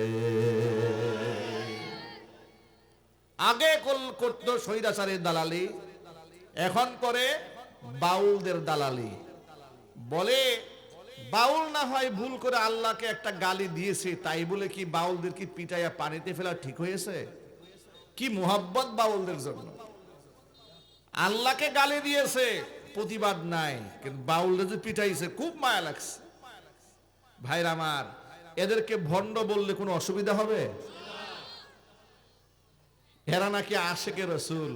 Speaker 1: আগে করত স্বৈরাচারীর দালালি, এখন করে বাউলদের দালালি। বলে বাউল না হয় ভুল করে আল্লাহকে একটা গালি দিয়েছে, তাই বলে কি বাউলদের কি পিটাইয়া পানিতে ফেলা ঠিক হয়েছে? কি মোহাব্বত বাউলদের জন্য। আল্লাহকে গালি দিয়েছে, প্রতিবাদ নাই, কিন্তু বাউলদের যে পিটাইছে খুব মায়া লাগছে। ভাইরা আমার, এদেরকে ভণ্ড বললে কোনো অসুবিধা হবে? এরা নাকি আশেকে রসুল।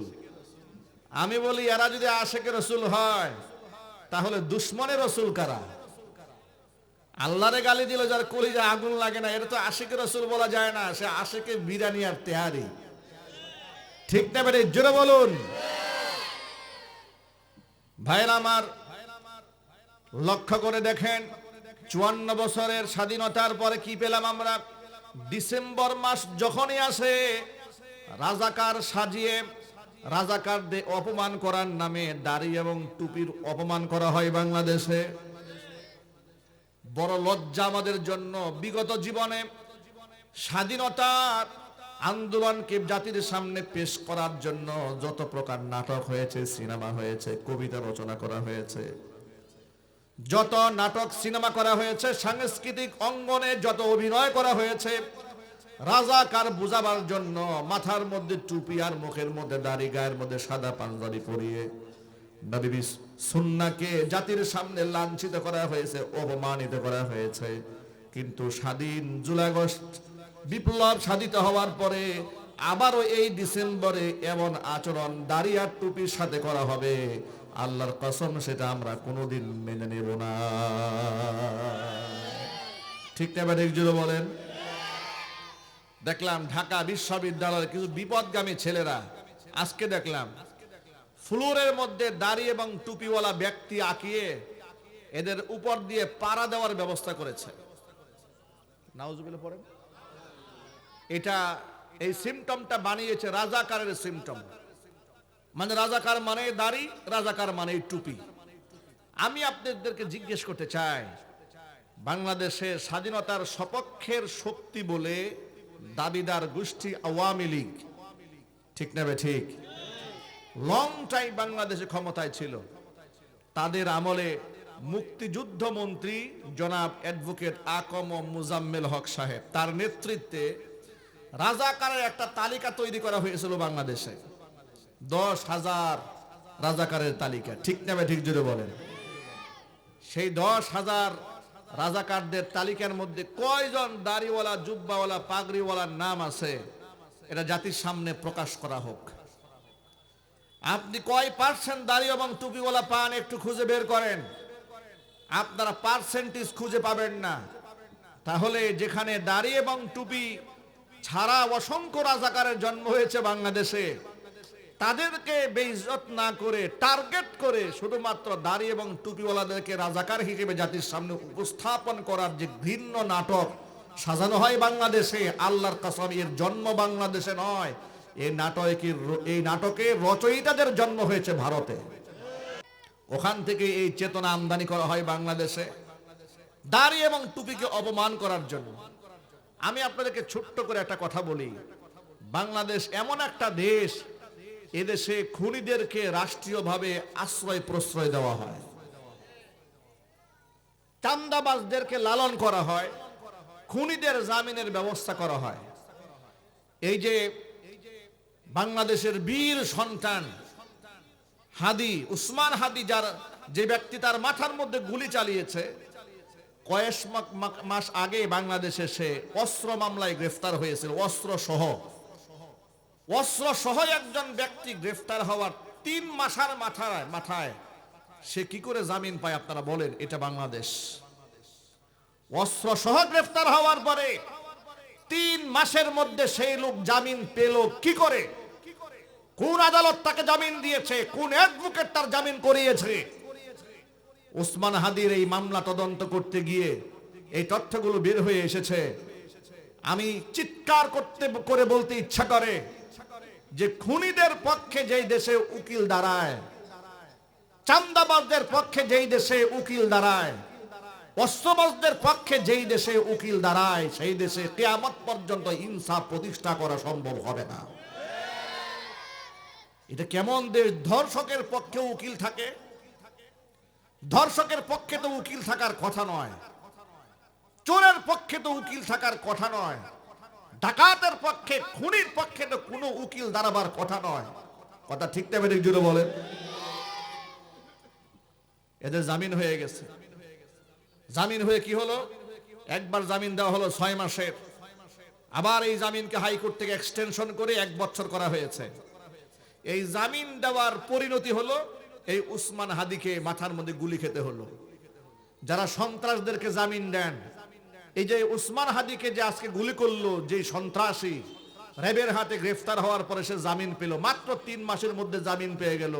Speaker 1: আমি বলি এরা যদি আশেকে রসুল হয় তাহলে দুশ্মনের রসুল কারা? আল্লাহরে গালি দিল যার কলিজা আগুন লাগে না, এটা তো আশেকে রসুল বলা যায় না, সে আশেকে বিরানি আর তেহারি। ঠিক না বেটে? জোরে বলুন। ভাইরা আমার, লক্ষ্য করে দেখেন 54 বছরের স্বাধীনতার পরে কি পেলাম আমরা? ডিসেম্বর মাস যখনই আসে রাজাকার সাজিয়ে রাজাকারদের অপমান করার নামে দাড়ি এবং টুপির অপমান করা হয় বাংলাদেশে। বড় লজ্জা আমাদের জন্য। বিগত জীবনে স্বাধীনতার আন্দোলনকে জাতির সামনে পেশ করার জন্য যত প্রকার নাটক হয়েছে, সিনেমা হয়েছে, কবিতা রচনা করা হয়েছে, যত নাটক সিনেমা করা হয়েছে, সাংস্কৃতিক অঙ্গনে যত অভিনয় করা হয়েছে, রাজাকার বুঝাবার জন্য মাথার মধ্যে টুপি আর মুখের মধ্যে দাড়ি, গায়ের মধ্যে সাদা পাঞ্জাবি পরিয়ে নবী সুন্নাহকে জাতির সামনে লাঞ্ছিত করা হয়েছে, অপমানিত করা হয়েছে। কিন্তু স্বাধীন জুলাই আগস্ট বিপ্লব সাধিত হওয়ার পরে আবারও এই ডিসেম্বরে এমন আচরণ দাড়ি আর টুপির সাথে করা হবে, আল্লাহর কসম সেটা আমরা কোনোদিন মেনে নেব না। ঠিক না ঠিক? জুড়ে বলেন। দেখলাম ঢাকা বিশ্ববিদ্যালয়ের কিছু বিপদগামী ছেলেরা, আজকে দেখলাম ফ্লোরের মধ্যে দাড়ি এবং টুপিওয়ালা ব্যক্তি আঁকিয়ে এদের উপর দিয়ে পাড়া দেওয়ার ব্যবস্থা করেছে। নাউজুবিল্লাহ পড়েন। এটা এই সিমটমটা বানিয়েছে রাজাকারের সিমটম। মানে রাজাকার মানে দাড়ি, রাজাকার মানে টুপি। আমি আপনাদেরকে জিজ্ঞেস করতে চাই, বাংলাদেশের স্বাধীনতার সপক্ষের শক্তি বলে দাবিদার গোষ্ঠী আওয়ামী লীগ, ঠিক না ঠিক? লং টাইম বাংলাদেশে ক্ষমতায় ছিল। তাদের আমলে মুক্তিযুদ্ধ মন্ত্রী জনাব অ্যাডভোকেট আকম মুজাম্মেল হক সাহেব, তার নেতৃত্বে রাজাকারের একটা তালিকা তৈরি করা হয়েছিল বাংলাদেশে। 10,000 রাজাকারের তালিকা, ঠিক না ঠিক? জুড়ে বলেন। সেই 10,000 রাজাকারদের তালিকার মধ্যে কয়জন দাড়িওয়ালা, জুব্বাওয়ালা, পাগড়িওয়ালার নাম আছে এটা জাতির সামনে প্রকাশ করা হোক। আপনি কয় পার্সেন্ট দাড়ি এবং টুপিওয়ালা পান একটু খুঁজে বের করেন। আপনারা পার্সেন্টেজ খুঁজে পাবেন না। তাহলে যেখানে দাড়ি এবং টুপি ছাড়া অসংখ্য রাজাকারের জন্ম হয়েছে বাংলাদেশে, তাদেরকে বেইজ্জত না করে টার্গেট করে শুধুমাত্র দাড়ি এবং টুপিওয়ালাদেরকে রাজাকার হিসেবে জাতির সামনে উপস্থাপন করার যে ঘৃণ্য নাটক সাজানো হয় বাংলাদেশে, আল্লাহর কসম এর জন্ম বাংলাদেশে নয়। এই নাটকের রচয়িতাদের জন্ম হয়েছে ভারতে। ওখান থেকে এই চেতনা আমদানি করা হয় বাংলাদেশে দাড়ি এবং টুপিকে অপমান করার জন্য। আমি আপনাদেরকে ছোট্ট করে একটা কথা বলি, বাংলাদেশ এমন একটা দেশ, এদেশে খুনিদেরকে রাষ্ট্রীয়ভাবে আশ্রয় প্রশ্রয় দেওয়া হয়, চান্দাবাজদেরকে লালন করা হয়, খুনিদের জামিনের ব্যবস্থা করা হয়। এই যে বাংলাদেশের বীর সন্তান হাদি, উসমান হাদি, যে ব্যক্তি তার মাথার মধ্যে গুলি চালিয়েছে, কয়েক মাস আগে বাংলাদেশে সে অস্ত্র মামলায় গ্রেফতার হয়েছিল। অস্ত্র সহ একজন ব্যক্তি গ্রেফতার হওয়ার 3 মাসের মাথায় সে কি করে জামিন পায় আপনারা বলেন? এটা বাংলাদেশ। অস্ত্র সহ গ্রেফতার হওয়ার পরে 3 মাসের মধ্যে সেই লোক জামিন পেল কি করে? কোন আদালত তাকে জামিন দিয়েছে? কোন অ্যাডভোকেট তার জামিন করিয়েছে? ওসমান হাদির এই মামলা তদন্ত করতে গিয়ে এই তথ্যগুলো বের হয়ে এসেছে। আমি চিৎকার করে বলতে ইচ্ছা করে যে খুনিদের পক্ষে যেই দেশে উকিল দাঁড়ায়, চাঁদাবাজদের পক্ষে যেই দেশে উকিল দাঁড়ায়, অস্ত্রবাজদের পক্ষে যেই দেশে উকিল দাঁড়ায়, সেই দেশে কিয়ামত পর্যন্ত ইনসাফ প্রতিষ্ঠা করা সম্ভব হবে না। এটা কেমন দেশ? ধর্ষকের পক্ষে উকিল থাকে? ধর্ষকের পক্ষে তো উকিল থাকার কথা নয়, চোরের পক্ষে তো উকিল থাকার কথা নয়, ডাকাতের পক্ষে, খুনির পক্ষে তো কোনো উকিল দাঁড়াবার কথা নয়। কথা ঠিক না বেঠিক জুড়ে বলেন? এদের জামিন হয়ে গেছে। জামিন হয়ে কি হলো? একবার জামিন দেওয়া হলো 6 মাসের, আবার এই জামিনকে হাইকোর্ট থেকে এক্সটেনশন করে 1 বছর করা হয়েছে। এই জামিন দেওয়ার পরিণতি হলো এই উসমান হাদিকে মাথার মধ্যে গুলি খেতে হলো। যারা সন্ত্রাসদেরকে জামিন দেন, এই যে উসমান হাদিকে যে আজকে গুলি করলো, যে সন্ত্রাসী র্যাবের হাতে গ্রেফতার হওয়ার পরে সে জামিন পেল, মাত্র 3 মাসের মধ্যে জামিন পেয়ে গেল।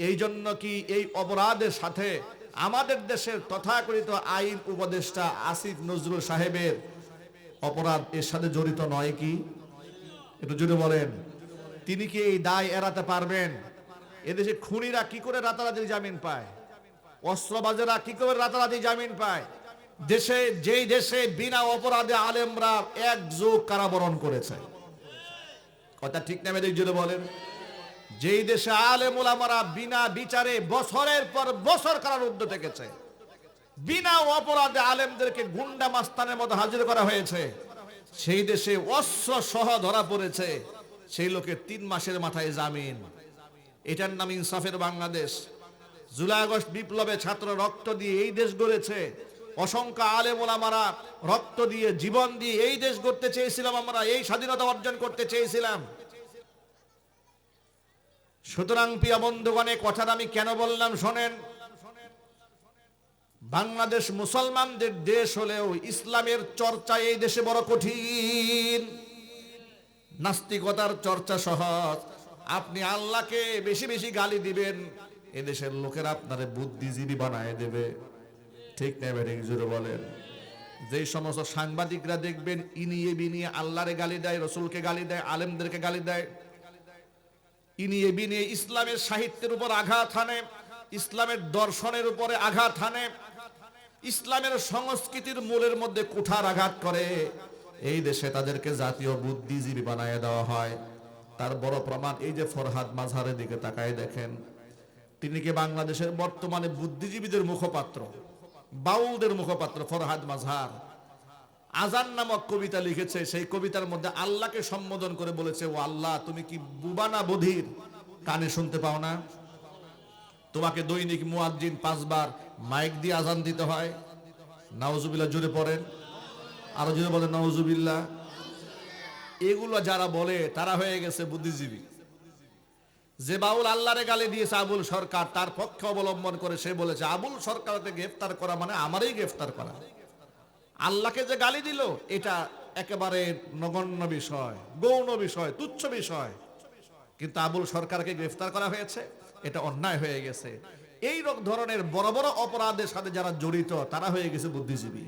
Speaker 1: এই জন্য কি এই অপরাধের সাথে আমাদের দেশের তথাকথিত আইন উপদেষ্টা আসিফ নজরুল সাহেবের অপরাধ এর সাথে জড়িত নয় কি? একটু জুড়ে বলেন। তিনি কি এই দায় এড়াতে পারবেন? এদেশে খুনিরা কি করে রাতারাতি জামিন পায়? অস্ত্রবাজেরা কি করে রাতারাতি জামিন পায়? যেই দেশে বিনা অপরাধে আলেমরা 1 যুগ কারাবরণ করেছে। কথা ঠিক না বেঠিক জুড়ে বলেন? যেই দেশে আলেম ওলামারা বিনা বিচারে বছরের পর বছর কারারুদ্ধ থেকেছে, বিনা অপরাধে আলেমদেরকে গুন্ডা মাস্তানের মতো হাজির করা হয়েছে, সেই দেশে অস্ত্র সহ ধরা পড়েছে সেই লোকের 3 মাসের মাথায় জামিন। এটার নাম ইনসাফের বাংলাদেশ। জুলাই আগস্ট বিপ্লবে ছাত্র রক্ত দিয়ে এই দেশ গড়েছে, অসংখ্য আলেম ওলামারা রক্ত দিয়ে, জীবন দিয়ে এই দেশ গড়তে চেয়েছিলাম, আমরা এই স্বাধীনতা অর্জন করতে চেয়েছিলাম। সুতরাং প্রিয় বন্ধুগণ, এই কথাটা আমি কেন বললাম শোনেন। বাংলাদেশ মুসলমানদের দেশ হলেও ইসলামের চর্চা এই দেশে বড় কঠিন। নাস্তিকতার চর্চা সহজ। আপনি আল্লাহকে বেশি বেশি গালি দিবেন, এদেশের লোকেরা আপনারে বুদ্ধিজীবী বানায় দেবে। ঠিক না বেঠিক জোরে বলেন? যেই সমস্ত সাংবাদিকরা দেখবেন ইনিয়ে বিনিয়ে আল্লাহরে গালি দেয়, রসুলকে গালি দেয়, আলেমদেরকে গালি দেয়, ইনিয়ে বিনিয়ে ইসলামের সাহিত্যের উপর আঘাত হানে, ইসলামের দর্শনের উপরে আঘাত হানে, ইসলামের সংস্কৃতির মূলের মধ্যে কুঠার আঘাত করে, এই দেশে তাদেরকে জাতীয় বুদ্ধিজীবী বানায় দেওয়া হয়। তার বড় প্রমাণ এই যে ফরহাদ মাঝহারের দিকে তাকায় দেখেন। তিনি কি বাংলাদেশের বর্তমানে বুদ্ধিজীবীদের মুখপাত্র, বাউলদের মুখপাত্র ফরহাদ মাঝহার আজান নামক কবিতা লিখেছে। সেই কবিতার মধ্যে আল্লাহকে সম্বোধন করে বলেছে, ও আল্লাহ, তুমি কি বুবা না বধির? কানে শুনতে পাও না? তোমাকে দৈনিক মুয়াজ্জিন 5 বার মাইক দিয়ে আজান দিতে হয়। নাউজুবিল্লাহ জোরে পড়েন, আরো জোরে বলেন নাউজুবিল্লাহ। এগুলো যারা বলে তারা হয়ে গেছে বুদ্ধিজীবী। যে বাউল আল্লাহরে গালি দিয়েছে আবুল সরকার, তার পক্ষে অবলম্বন করে সে বলেছে আবুল সরকারকে গ্রেফতার করা মানে আমারই গ্রেফতার করা। আল্লাহকে যে গালি দিল এটা একেবারে নগণ্য বিষয়, গৌণ বিষয়, তুচ্ছ বিষয়, কিন্তু আবুল সরকারকে গ্রেফতার করা হয়েছে, এটা অন্যায় হয়ে গেছে। এই ধরনের বড় বড় অপরাধের সাথে যারা জড়িত তারা হয়ে গেছে বুদ্ধিজীবী।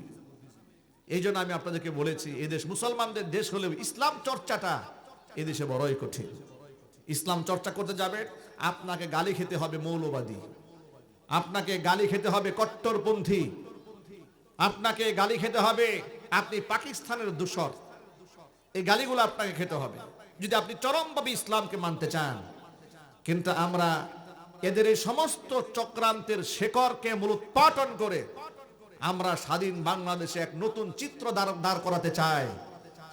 Speaker 1: এই জন্য আমি আপনাদেরকে বলেছি, এদেশ মুসলমানদের দেশ হলেও ইসলাম চর্চাটা এদেশে বড়ই কঠিন। ইসলাম চর্চা করতে যাবে, আপনাকে গালি খেতে হবে মৌলবাদী, আপনাকে গালি খেতে হবে কট্টরপন্থী, আপনাকে গালি খেতে হবে আপনি পাকিস্তানের দূষর। এই গালিগুলো আপনাকে খেতে হবে যদি আপনি চরমভাবে ইসলামকে মানতে চান। কিন্তু আমরা এদের এই সমস্ত চক্রান্তের শেকড়কে মূলোৎপাটন করে আমরা স্বাধীন বাংলাদেশে এক নতুন চিত্র দাঁড় করাতে চাই।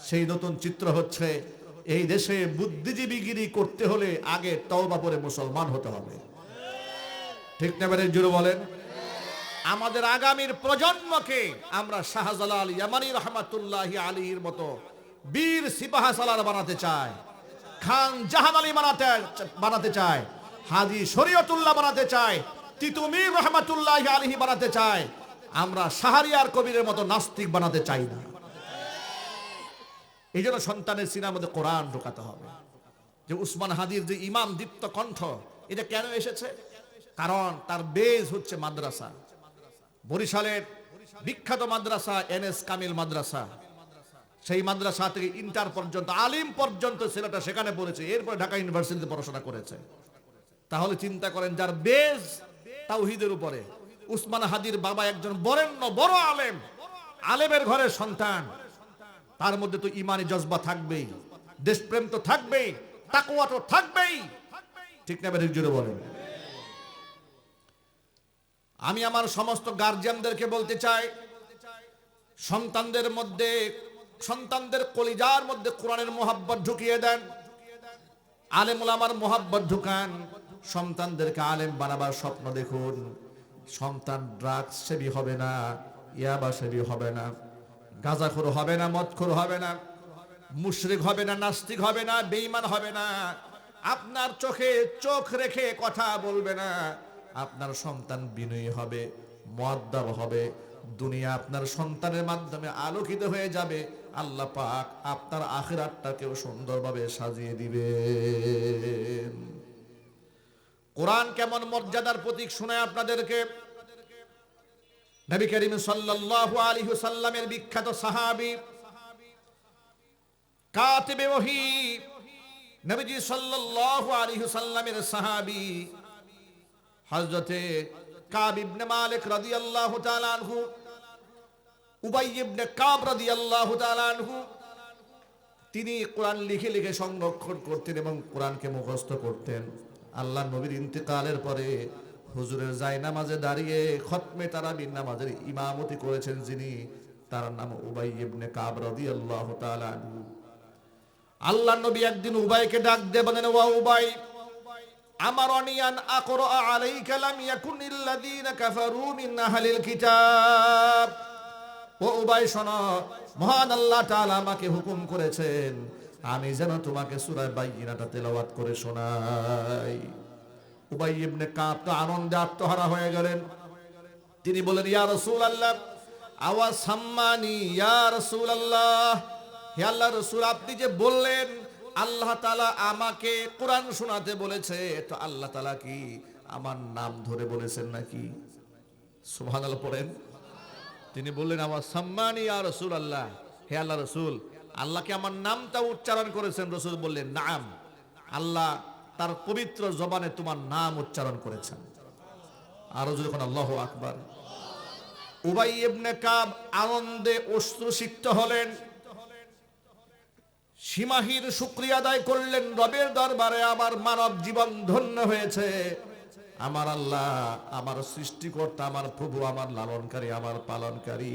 Speaker 1: সেই নতুন চিত্র হচ্ছে, এই দেশে বুদ্ধিজীবীগিরি করতে হলে আগে তওবা করে মুসলমান হতে হবে। ঠিক না বেঠিক জোরে বলেন? আমাদের আগামীর প্রজন্মকে আমরা শাহজালাল ইয়ামানী রহমাতুল্লাহি আলাইহির মতো বীর সিপাহ সালার বানাতে চাই, খান জাহান আলী বানাতে চাই, হাজী শরীয়তুল্লাহ বানাতে চাই, তিতুমীর রহমাতুল্লাহি আলাইহি বানাতে চাই। আমরা শাহরিয়ার কবিরের মতো নাস্তিক বানাতে চাই না। এই জন্য সন্তানের সিনার মধ্যে কোরআন ঢোকাতে হবে। যে উসমান হাদির যে ইমাম দীপ্ত কণ্ঠ, এটা কেন এসেছে? কারণ তার বেজ হচ্ছে মাদ্রাসা। বরিশালের বিখ্যাত মাদ্রাসা এনএস কামিল মাদ্রাসা, সেই মাদ্রাসা থেকে ইন্টার পর্যন্ত আলিম পর্যন্ত ছেলেটা সেখানে পড়েছে, এরপর ঢাকা ইউনিভার্সিটিতে পড়াশোনা করেছে। তাহলে চিন্তা করেন, যার বেজ তাওহীদের উপরে, উসমান হাদির বাবা একজন বরেণ্য বড় আলেম, আলেমের ঘরের সন্তান, তার মধ্যে তো ইমানি জজবা থাকবেই, দেশপ্রেম তো থাকবেই, তাকওয়া তো থাকবেই। ঠিক না বেঠিক জোরে বলেন? আমি আমার সমস্ত গার্জিয়ানদেরকে বলতে চাই, সন্তানদের মধ্যে, সন্তানদের কলিজার মধ্যে কোরআনের মোহাব্বত ঢুকিয়ে দেন, আলেম ওলামার মোহাব্বত ঢুকান, সন্তানদেরকে আলেম বানাবার স্বপ্ন দেখুন। সন্তান ড্রাগস সেবী হবে না, ইয়াবা সেবী হবে না, গাঁজাখোর হবে না, মদখোর হবে না, মুশরিক হবে না, নাস্তিক হবে না, বেঈমান হবে না, আপনার চোখে চোখ রেখে কথা বলবে না। আপনার সন্তান বিনয়ী হবে, মুআদ্দাব হবে, দুনিয়া আপনার সন্তানের মাধ্যমে আলোকিত হয়ে যাবে। আল্লাহ পাক আপনার আখিরাতটাকেও সুন্দরভাবে সাজিয়ে দিবেন। কোরআন কেমন মর্যাদার প্রতীক শোনায় আপনাদেরকে। নবী করিম সাল্লাল্লাহু আলাইহি ওয়াসাল্লামের বিখ্যাত সাহাবী কাতিবে ওহী, নবীজি সাল্লাল্লাহু আলাইহি ওয়াসাল্লামের সাহাবী হযরতে কাব ইবনে মালিক রাদিয়াল্লাহু তাআলা আনহু, উবাই ইবনে কাব রাদিয়াল্লাহু তাআলা আনহু, তিনি কোরআন লিখে লিখে সংরক্ষণ করতেন এবং কোরআনকে মুখস্থ করতেন। আল্লাহ নবীর ইন্তেকালের পরে হুজুরের জায়নামাজে দাঁড়িয়ে খতমে তারাবির নামাজের ইমামতি করেছেন যিনি, তার নাম উবাই ইবনে কাব রাদিয়াল্লাহু তাআলা আনহু। আল্লাহ নবী একদিন উবাইকে ডাক দিয়ে বলেন, ওয়া উবাই, আমারনি আন আকরা আলাইকা লাম ইয়াকুনিল্লাযীনা কাফারু মিন আহলিল কিতাব। ও উবাই শোনো, মহান আল্লাহ তাআলা আমাকে হুকুম করেছেন আমি যেন তোমাকে সূরা বাইয়িনাটা তেলাওয়াত করে শোনাই। উবাই ইবনে কাব তো আনন্দে আত্মহারা হয়ে গেলেন। তিনি বলেন, ইয়া রাসূলুল্লাহ, আওয়া সাম্মানি ইয়া রাসূলুল্লাহ, হে আল্লাহর রাসূল, আপনি যে বললেন আল্লাহ তাআলা আমাকে কোরআন শোনাতে বলেছে, তো আল্লাহ তাআলা কি আমার নাম ধরে বলেছেন নাকি? সুবহানাল্লাহ পড়েন। তিনি বললেন, আওয়া সাম্মানি ইয়া রাসূলুল্লাহ, হে আল্লাহর রাসূল, আল্লাহ কি আমার নামটা উচ্চারণ করেছেন? রাসূল বললেন, নাম, আল্লাহ তার পবিত্র জবানে তোমার নাম উচ্চারণ করেছেন। আরো যখন আল্লাহু আকবার। উবাই ইবনে কাব আনন্দে অশ্রুসিক্ত হলেন, সীমাহীন শুকরিয়া আদায় করলেন রবের দরবারে, আমার মানব জীবন ধন্য হয়েছে। আমার আল্লাহ, আমার সৃষ্টিকর্তা, আমার প্রভু, আমার লালনকারী, আমার পালনকারী,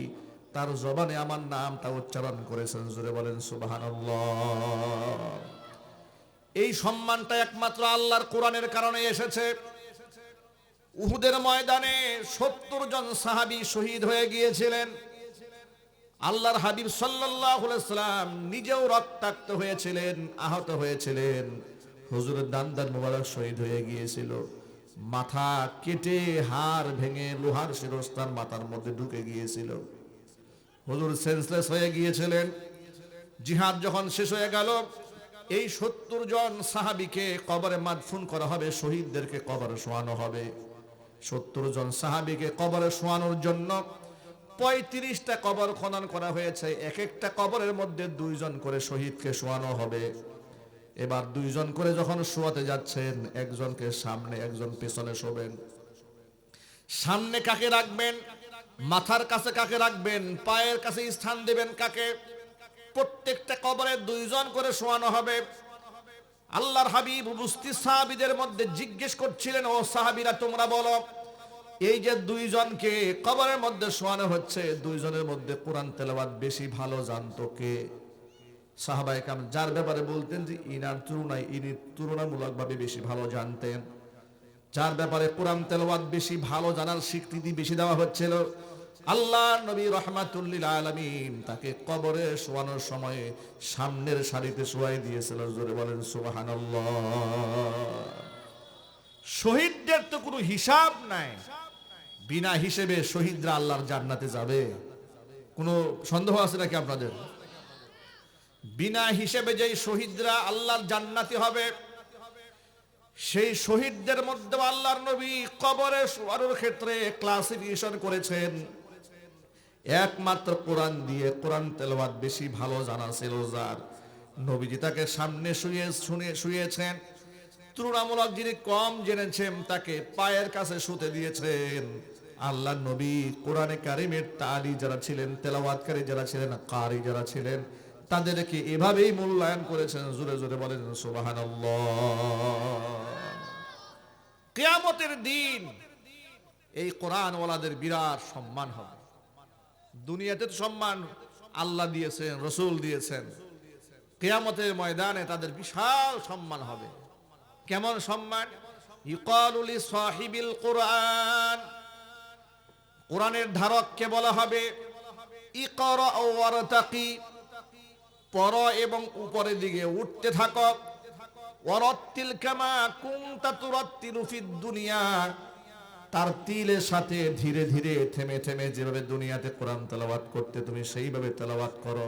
Speaker 1: তার জবানে আমার নামটা উচ্চারণ করেছেন। জোরে বলেন সুবহানাল্লাহ। এই সম্মানটা একমাত্র আল্লাহর কোরআনের কারণে এসেছে। উহুদের ময়দানে ৭০ জন সাহাবী শহীদ হয়ে গিয়েছিলেন। আল্লাহর হাবিব সাল্লাল্লাহু আলাইহি ওয়াসাল্লাম নিজেও রক্তাক্ত হয়েছিলেন, আহত হয়েছিলেন। হুজুরের দান মোবারক শহীদ হয়ে গিয়েছিল। মাথা কেটে হাড় ভেঙে লোহার শিরস্ত্রাণ মাথার মধ্যে ঢুকে গিয়েছিল। হুজুর সেন্সলেস হয়ে গিয়েছিলেন। জিহাদ যখন শেষ হয়ে গেল, এই ৭০ জন সাহাবীকে কবরে মাদফুন করা হবে, শহীদদেরকে কবরে শোয়ানো হবে। ৭০ জন সাহাবীকে কবরে শোয়ানোর জন্য ৩৫টা কবর খনন করা হয়েছে। এক একটা কবরের মধ্যে ২ জন করে শহীদকে শোয়ানো হবে। এবার ২ জন করে যখন শোয়াতে যাচ্ছেন, একজনকে সামনে, একজন পেছনে শোবেন। সামনে কাকে রাখবেন, মাথার কাছে কাকে রাখবেন, পায়ের কাছে স্থান দেবেন কাকে, প্রত্যেকটা কবরে ২ জন করে শোয়ানো হবে। আল্লাহর হাবিব উপস্থিত সাহাবীদের মধ্যে জিজ্ঞেস করছিলেন, ও সাহাবীরা তোমরা বলো, এই যে ২ জনকে কবরের মধ্যে শোয়ানো হচ্ছে, ২ জনের মধ্যে কোরআন তেলাওয়াত বেশি ভালো জানতো কে? সাহাবায়ে কেরাম যার ব্যাপারে বলতেন যে ইনার তুলনায় ইনি তুলনামূলকভাবে বেশি ভালো জানতেন, যার ব্যাপারে কোরআন তেলাওয়াত বেশি ভালো জানার স্বীকৃতি বেশি দেওয়া হচ্ছিল, আল্লাহর নবী রাহমাতুল লিল আলামিন তাকে কবরে শোয়ানোর সময় সামনের সারিতে শোয়াই দিয়েছিল। জোরে বলেন সুবহানাল্লাহ। শহীদদের তো কোনো হিসাব নাই, বিনা হিসেবে শহীদরা আল্লাহর জান্নাতে যাবে। কোনো সন্দেহ আছে নাকি আপনাদের? বিনা হিসেবে যেই শহীদরা আল্লাহর জান্নাতি হবে, সেই শহীদদের মধ্যে আল্লাহর নবী কবরে শোয়ানোর ক্ষেত্রে ক্লাসিফিকেশন করেছেন। একমাত্র কোরআন দিয়ে, কোরআন তেলাওয়াত বেশি ভালো জানা ছিল যার, নবীজি তাকে সামনে শুয়েছেন। তুলনামূলক যিনি কম জেনেছেন তাকে পায়ের কাছে শুতে দিয়েছেন। আল্লাহ নবী কোরআনে কারিমের তালি যারা ছিলেন, তেলাওয়াতকারী যারা ছিলেন, কারি যারা ছিলেন, তাদেরকে এভাবেই মূল্যায়ন করেছেন। জোরে জোরে বলেন সুবহানাল্লাহ। কিয়ামতের দিন এই কোরআনওয়ালাদের বিরাট সম্মান হবে। দুনিয়াতে তো সম্মান আল্লাহ দিয়েছেন, রসুল দিয়েছেন, কিয়ামতের ময়দানে তাদের বিশাল সম্মান হবে। কেমন সম্মান? ইউকালু লিসাহিবিল কুরআন, কোরআনের ধারককে বলা হবে ইকরা ওয়ারতাকি, পড়ো এবং উপরের দিকে উঠতে থাকো। ওয়ারাত্তিল কামা কুনতা তুরাত্তিলু ফিদ দুনিয়া, তার তিলের সাথে ধীরে ধীরে থেমে থেমে যেভাবে দুনিয়াতে কোরআন তেলাওয়াত করতে তুমি সেইভাবে তেলাওয়াত করো।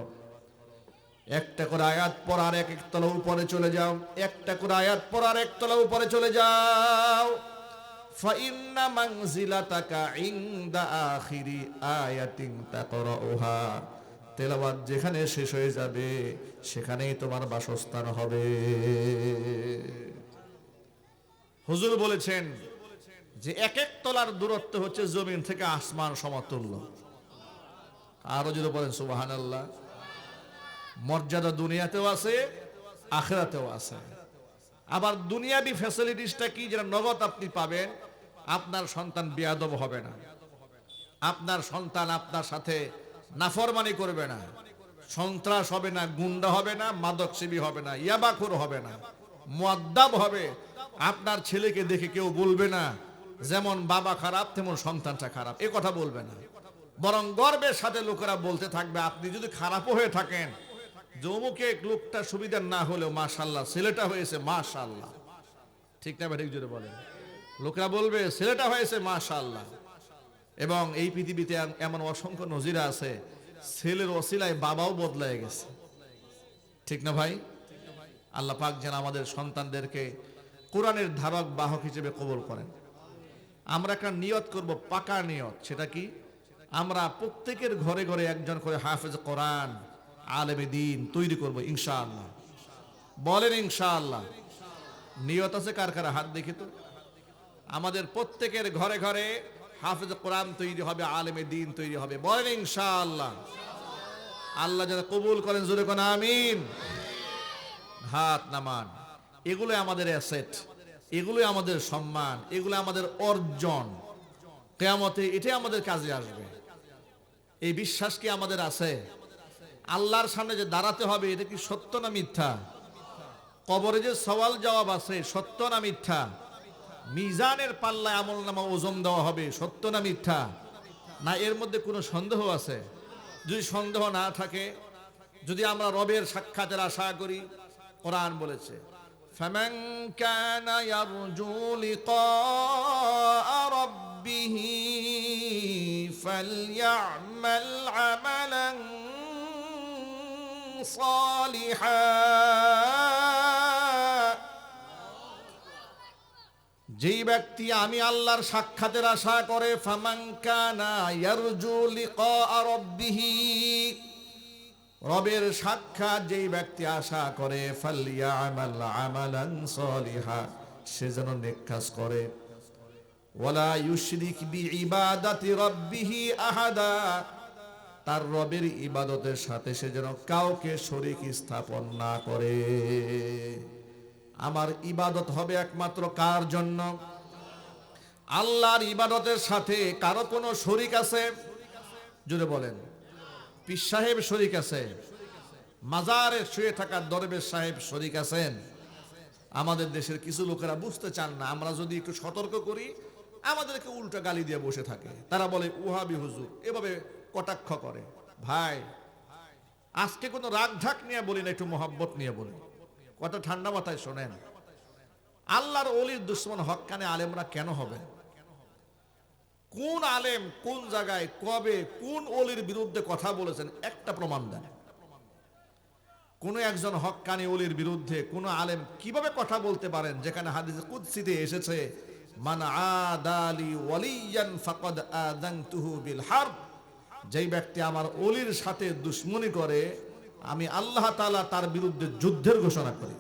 Speaker 1: একটা করে আয়াত পর আর এক তলা উপরে চলে যাও, একটা করে আয়াত পর আর এক তলা উপরে চলে যাও। ফাইন্না মানজিলাতাকা ইনদা আখিরি আয়াতিন তাকরাউহা, তেলাওয়াত যেখানে শেষ হয়ে যাবে সেখানেই তোমার বাসস্থান হবে। হুজুর বলেছেন যে এক এক তলার দূরত্ব হচ্ছে জমিন থেকে আসমান সমতুল্য। আরো যদি বলেন সুবহানাল্লাহ। মর্যাদা দুনিয়াতেও আছে, আখিরাতেও আছে। আবার দুনিয়াবি ফ্যাসিলিটিসটা কি, যেটা নগদ আপনি পাবেন, আপনার সন্তান বেয়াদব হবে না, আপনার সন্তান আপনার সাথে নাফরমানি করবে না, সন্ত্রাস হবে না, গুন্ডা হবে না, মাদকসেবী হবে না, ইয়াবাখোর হবে না, মুআদ্দাব হবে। আপনার ছেলেকে দেখে কেউ বলবে না যেমন বাবা খারাপ তেমন সন্তানটা খারাপ, এ কথা বলবে না। বরং গর্বের সাথে লোকেরা বলতে থাকবে, আপনি যদি খারাপও হয়ে থাকেন, জমুকে লোকটা সুবিধার না হলেও মাশাআল্লাহ ছেলেটা হয়েছে মাশাআল্লাহ, ঠিক না ঠিক জোরে বলেন। লোকেরা বলবে ছেলেটা হয়েছে মাশাআল্লাহ। এবং এই পৃথিবীতে এমন অসংখ্য নজির আছে, ছেলের ওসিলায় বাবাও বদলায় গেছে, ঠিক না ভাই? আল্লাহ পাক যেন আমাদের সন্তানদেরকে কোরআনের ধারক বাহক হিসেবে কবুল করেন। আমরা একটা নিয়ত করব, পাকা নিয়ত। সেটা কি? আমরা প্রত্যেকের ঘরে ঘরে একজন করে হাফেজ কোরআন, আলেমে দ্বীন তৈরি করব ইনশাআল্লাহ। বলেন ইনশাআল্লাহ। নিয়ত আছে কার কার? হাত দেখি তো। আমাদের প্রত্যেকের ঘরে ঘরে হাফেজ কোরআন তৈরি হবে, আলেমে দ্বীন তৈরি হবে। বলেন ইনশাআল্লাহ। আল্লাহ যেন কবুল করেন, জোরে কোন আমিন। হাত নামান। এগুলো আমাদের অ্যাসেট, এগুলো আমাদের সম্মান, এগুলো আমাদের অর্জন। কিয়ামতে এটাই আমাদের কাজে আসবে। এই বিশ্বাস কি আমাদের আছে? আল্লাহর সামনে যে দাঁড়াতে হবে, এটা কি সত্য না মিথ্যা? কবরে যে সওয়াল জবাব আছে, সত্য না মিথ্যা? মিজানের পাল্লায় আমলনামা ওজন দেওয়া হবে, সত্য না মিথ্যা? না এর মধ্যে কোনো সন্দেহ আছে? যদি সন্দেহ না থাকে, যদি আমরা রবের সাক্ষাতের আশা করি, কোরআন বলেছে ফামান কানা ইয়ারজু লিকা রাব্বিহি ফালইআমাল আমালান সালিহা, যেই ব্যক্তি আমি আল্লাহর সাক্ষাতের আশা করে, ফামান কানা ইয়ারজু লিকা রাব্বিহি, রবের সাক্ষাৎ যেই ব্যক্তি আশা করে, ফালইআমাল আমালান সালিহা, সে যেন নেক কাজ করে। ওয়ালা ইউশরিক বিইবাদাতি রাব্বিহি আহাদা, তার রবের ইবাদতের সাথে সে যেন কাউকে শরীক স্থাপন না করে। আমার ইবাদত হবে একমাত্র কার জন্য? আল্লাহর ইবাদতের সাথে কারো কোনো শরীক আছে? জোরে বলেন। পীর সাহেব শরীক আছে, মাজারে শুয়ে থাকা দরবেশ সাহেব শরীক আছেন। আমাদের দেশের কিছু লোকেরা বুঝতে চান না, আমরা যদি একটু সতর্ক করি আমাদেরকে উল্টো গালি দিয়ে বসে থাকে। তারা বলে ওহাবি হুজুর, এভাবে কটাক্ষ করে। ভাই, আজকে কোনো রাগ ঢাক নিয়ে বলি না, একটু মহব্বত নিয়ে বলি, কথা ঠান্ডা মাথায় শোনেন। আল্লাহর ওলির দুশ্মন হক্কানে আলেমরা কেন হবে? কোন আলেম কোন জায়গায় কবে কোন ওলির বিরুদ্ধে কথা বলেছেন একটা প্রমাণ দেন। কোনো একজন হক্কানি ওলির বিরুদ্ধে কোনো আলেম কিভাবে কথা বলতে পারেন, যেখানে হাদিসে কুদসিতে এসেছে মান আদালি ওয়ালিয়ান ফাকাদ আযানতুহু বিল হারব, যেই ব্যক্তি আমার ওলির সাথে দুশমনি করে আমি আল্লাহ তাআলা তার বিরুদ্ধে যুদ্ধের ঘোষণা করি।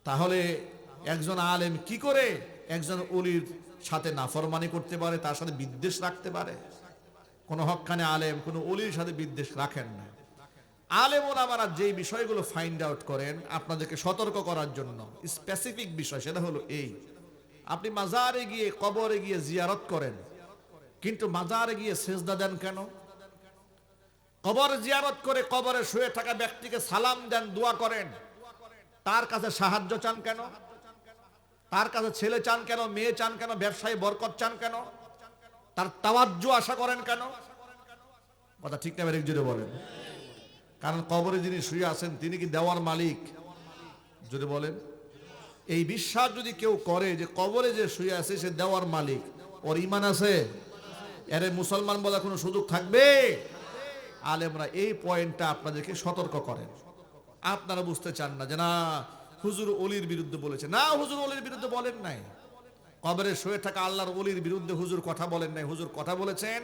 Speaker 1: তাহলে একজন আলেম কি করে একজন ওলির সাথে নাফরমানি করতে পারে, তার সাথে বিদ্বেষ রাখতে পারে? কোন হক্কানি আলেম কোন ওলির সাথে বিদ্বেষ রাখেন না। আলেম ওলামারা যেই বিষয়গুলো ফাইন্ড আউট করেন আপনাদেরকে সতর্ক করার জন্য, স্পেসিফিক বিষয়, সেটা হলো এই: আপনি মাজারে গিয়ে কবরে গিয়ে জিয়ারত করেন, কিন্তু মাজারে গিয়ে সেজদা দেন কেন? কবর জিয়ারত করে কবরে শুয়ে থাকা ব্যক্তিকে সালাম দেন, দোয়া করেন, তার কাছে সাহায্য চান কেন? তার কাছে ছেলে চান কেন, মেয়ে চান কেন, ব্যবসায়ী বরকত চান কেন, তার তাওয়াজ্জু আশা করেন কেন? কথা ঠিক না বেরিক জুড়ে বলেন। কারণ কবরে যিনি শুয়ে আছেন তিনি কি দেওয়ার মালিক? যদি বলেন, এই বিশ্বাস যদি কেউ করে যে কবরে যে শুয়ে আছে সে দেওয়ার মালিক, ওর ঈমান আছে? এর মুসলমান বলার কোনো সুযোগ থাকবে? আলেমরা এই পয়েন্টটা আপনাদেরকে সতর্ক করেন। আপনারা বুঝতে চান না যে না হুজুর ওলির বিরুদ্ধে বলেছে। না, হুজুর ওলির বিরুদ্ধে বলেন নাই। কবরে শুয়ে থাকা আল্লাহর ওলির বিরুদ্ধে হুজুর কথা বলেন নাই। হুজুর কথা বলেছেন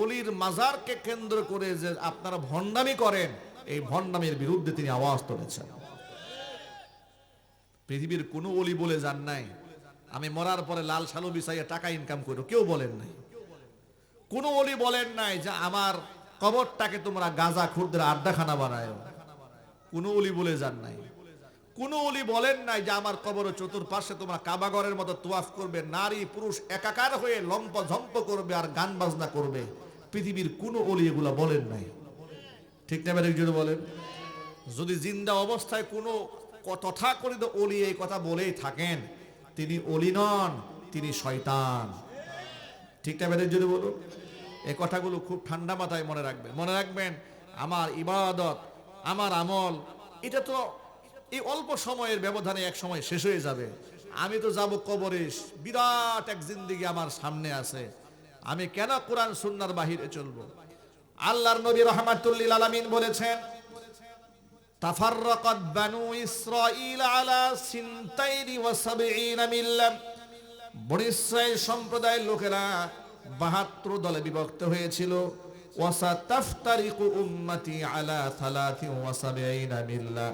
Speaker 1: ওলির মাজারকে কেন্দ্র করে যে আপনারা ভণ্ডামি করেন, এই ভণ্ডামির বিরুদ্ধে তিনি আওয়াজ তুলেছেন। পৃথিবীর কোনো ওলি বলে যান নাই আমি মরার পরে লাল শালু বিছাইয়া টাকা ইনকাম করব, কেউ বলেন নাই। কোনো ওলি বলেন নাই যে আমার কবরটাকে তোমরা গাঁজা খুরদের আড্ডাখানা বানায়, কোনো ওলি বলে যান নাই। কোনো ওলি বলেন নাই যে আমার কবর চতুর্পাশে তোমরা কাবাগরের মতো তোয়াফ করবে, নারী পুরুষ একাকার হয়ে লম্প ঝম্প করবে আর গান বাজনা করবে। পৃথিবীর কোনো ওলি এগুলা বলেন নাই। ঠিক না একজন বলেন? যদি জিন্দা অবস্থায় কোনো তথাকথিত ওলি এই কথা বলেই থাকেন, তিনি ওলি নন, তিনি শয়তান। ঠিক না একজন বলুন। এই কথাগুলো খুব ঠান্ডা মাথায় মনে রাখবেন। মনে রাখবেন আমার ইবাদত, আমার আমল, এটা তো এই অল্প সময়ের ব্যবধানে এক সময় শেষ হয়ে যাবে। আমি তো যাব কবরে, বিরাট এক জিন্দেগি আমার সামনে আছে। আমি কেন কোরআন সুন্নাহর বাহিরে চলবো? আল্লাহর নবী রাহমাতুল লিল আলামিন বলেছেন তাফাররাকাত বানু ইসরাঈল আলা সিনতাইনি ওয়া সাবঈনা মিল্লাহ। বনী ইসরাঈল সম্প্রদায়ের লোকেরা ৭২ দলে বিভক্ত হয়েছিল। ওয়াসাতাফতারিকু উম্মতি আলা ৭৩ মিল্লাহ।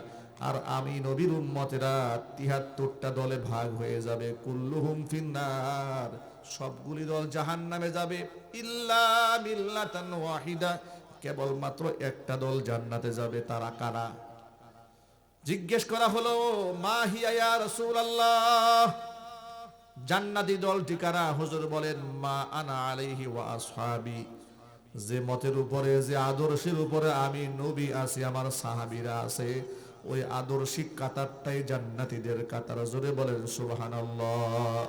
Speaker 1: আর আমি নবীর উম্মতেরা ৭৩টা দলে ভাগ হয়ে যাবে। কুল্লুহুম ফিন্নার, সবগুলি দল জাহান্নামে যাবে। ইল্লা মিল্লাতান ওয়াহিদা, কেবলমাত্র একটা দল জান্নাতে যাবে। তারা কারা? জিজ্ঞেস করা হলো মা হিয়া ইয়া রাসূলুল্লাহ, জান্নাতি দলটি কারা? হুজুর বলেন মা আনা আলাইহি ওয়া আসহাবি, যে মতের উপরে, যে আদর্শের উপরে আমি নবী আছি, আমার সাহাবীরা আছে, ওই আদর্শিক কাতারটাই জান্নাতীদের কাতার। জোরে বলেন সুবহানাল্লাহ।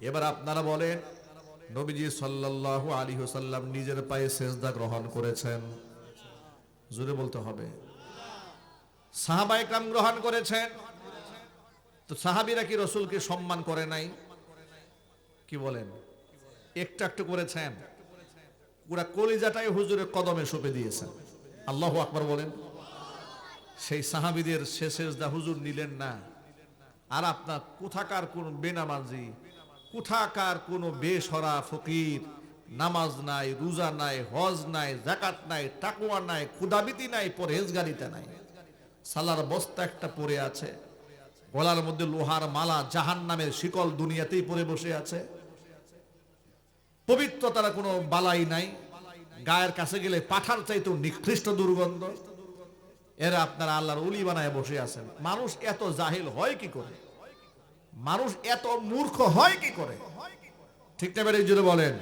Speaker 1: এবার আপনারা বলেন নবীজি সাল্লাল্লাহু আলাইহি ওয়াসাল্লাম নিজের পায়ে সেজদা গ্রহণ করেছেন? জোরে বলতে হবে। সাহাবায়ে কেরাম গ্রহণ করেছেন, তো সাহাবীরা কি রাসূলকে সম্মান করে নাই? কি বলেন? একটু একটু করেছেন। পুরা কলিজাটাই হুজুরের কদমে সঁপে দিয়েছেন। আল্লাহু আকবার বলেন। সেই সাহাবীদের সেজদা হুজুর নিলেন না। আর আপনার কোথাকার কোন বেনামাজি, কোথাকার কোন বেসরা ফকির, নামাজ নাই, রোজা নাই, হজ নাই, যাকাত নাই, তাকওয়া নাই, ক্ষুধাবীতি নাই, পরহেজগারিতা নাই, সালার বস্তা একটা পড়ে আছে, গলার মধ্যে লোহার মালা, জাহান্নামের শিকল দুনিয়াতেই পরে বসে আছে, পবিত্রতার কোনো বালাই নাই, গায়ের কাছে গেলে পাঠার চাইতো নিকৃষ্ট দুর্গন্ধ। এরা আপনারা আল্লাহর ওলি বানায় বসে আছেন। মানুষ এত জাহিল হয় কি করে? মানুষ এত মূর্খ হয় কি করে? ঠিক না বেরিয়ে জুড়ে বলেন।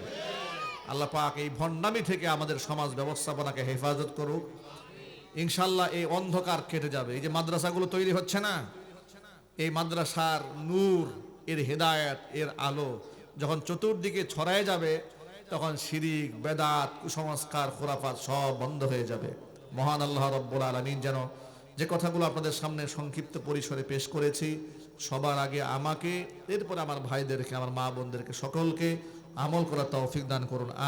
Speaker 1: আল্লাহ পাক এই ভণ্ডামি থেকে আমাদের সমাজ ব্যবস্থাপনাকে হেফাজত করুক। ইনশাল্লাহ এই অন্ধকার কেটে যাবে। এই যে মাদ্রাসাগুলো তৈরি হচ্ছে না, এই মাদ্রাসার নূর, এর হেদায়েত, এর আলো যখন চতুর্দিকে ছড়ায় যাবে, তখন শিরিক, বেদাত, কুসংস্কার, খুরাফাত সব বন্ধ হয়ে যাবে। মহান আল্লাহ রাব্বুল আলামিন যেন যে কথাগুলো আপনাদের সামনে সংক্ষিপ্ত পরিসরে পেশ করেছি, সবার আগে আমাকে, এরপর আমার ভাইদেরকে, আমার মা বোনদেরকে সকলকে আমল করার তৌফিক দান করুন।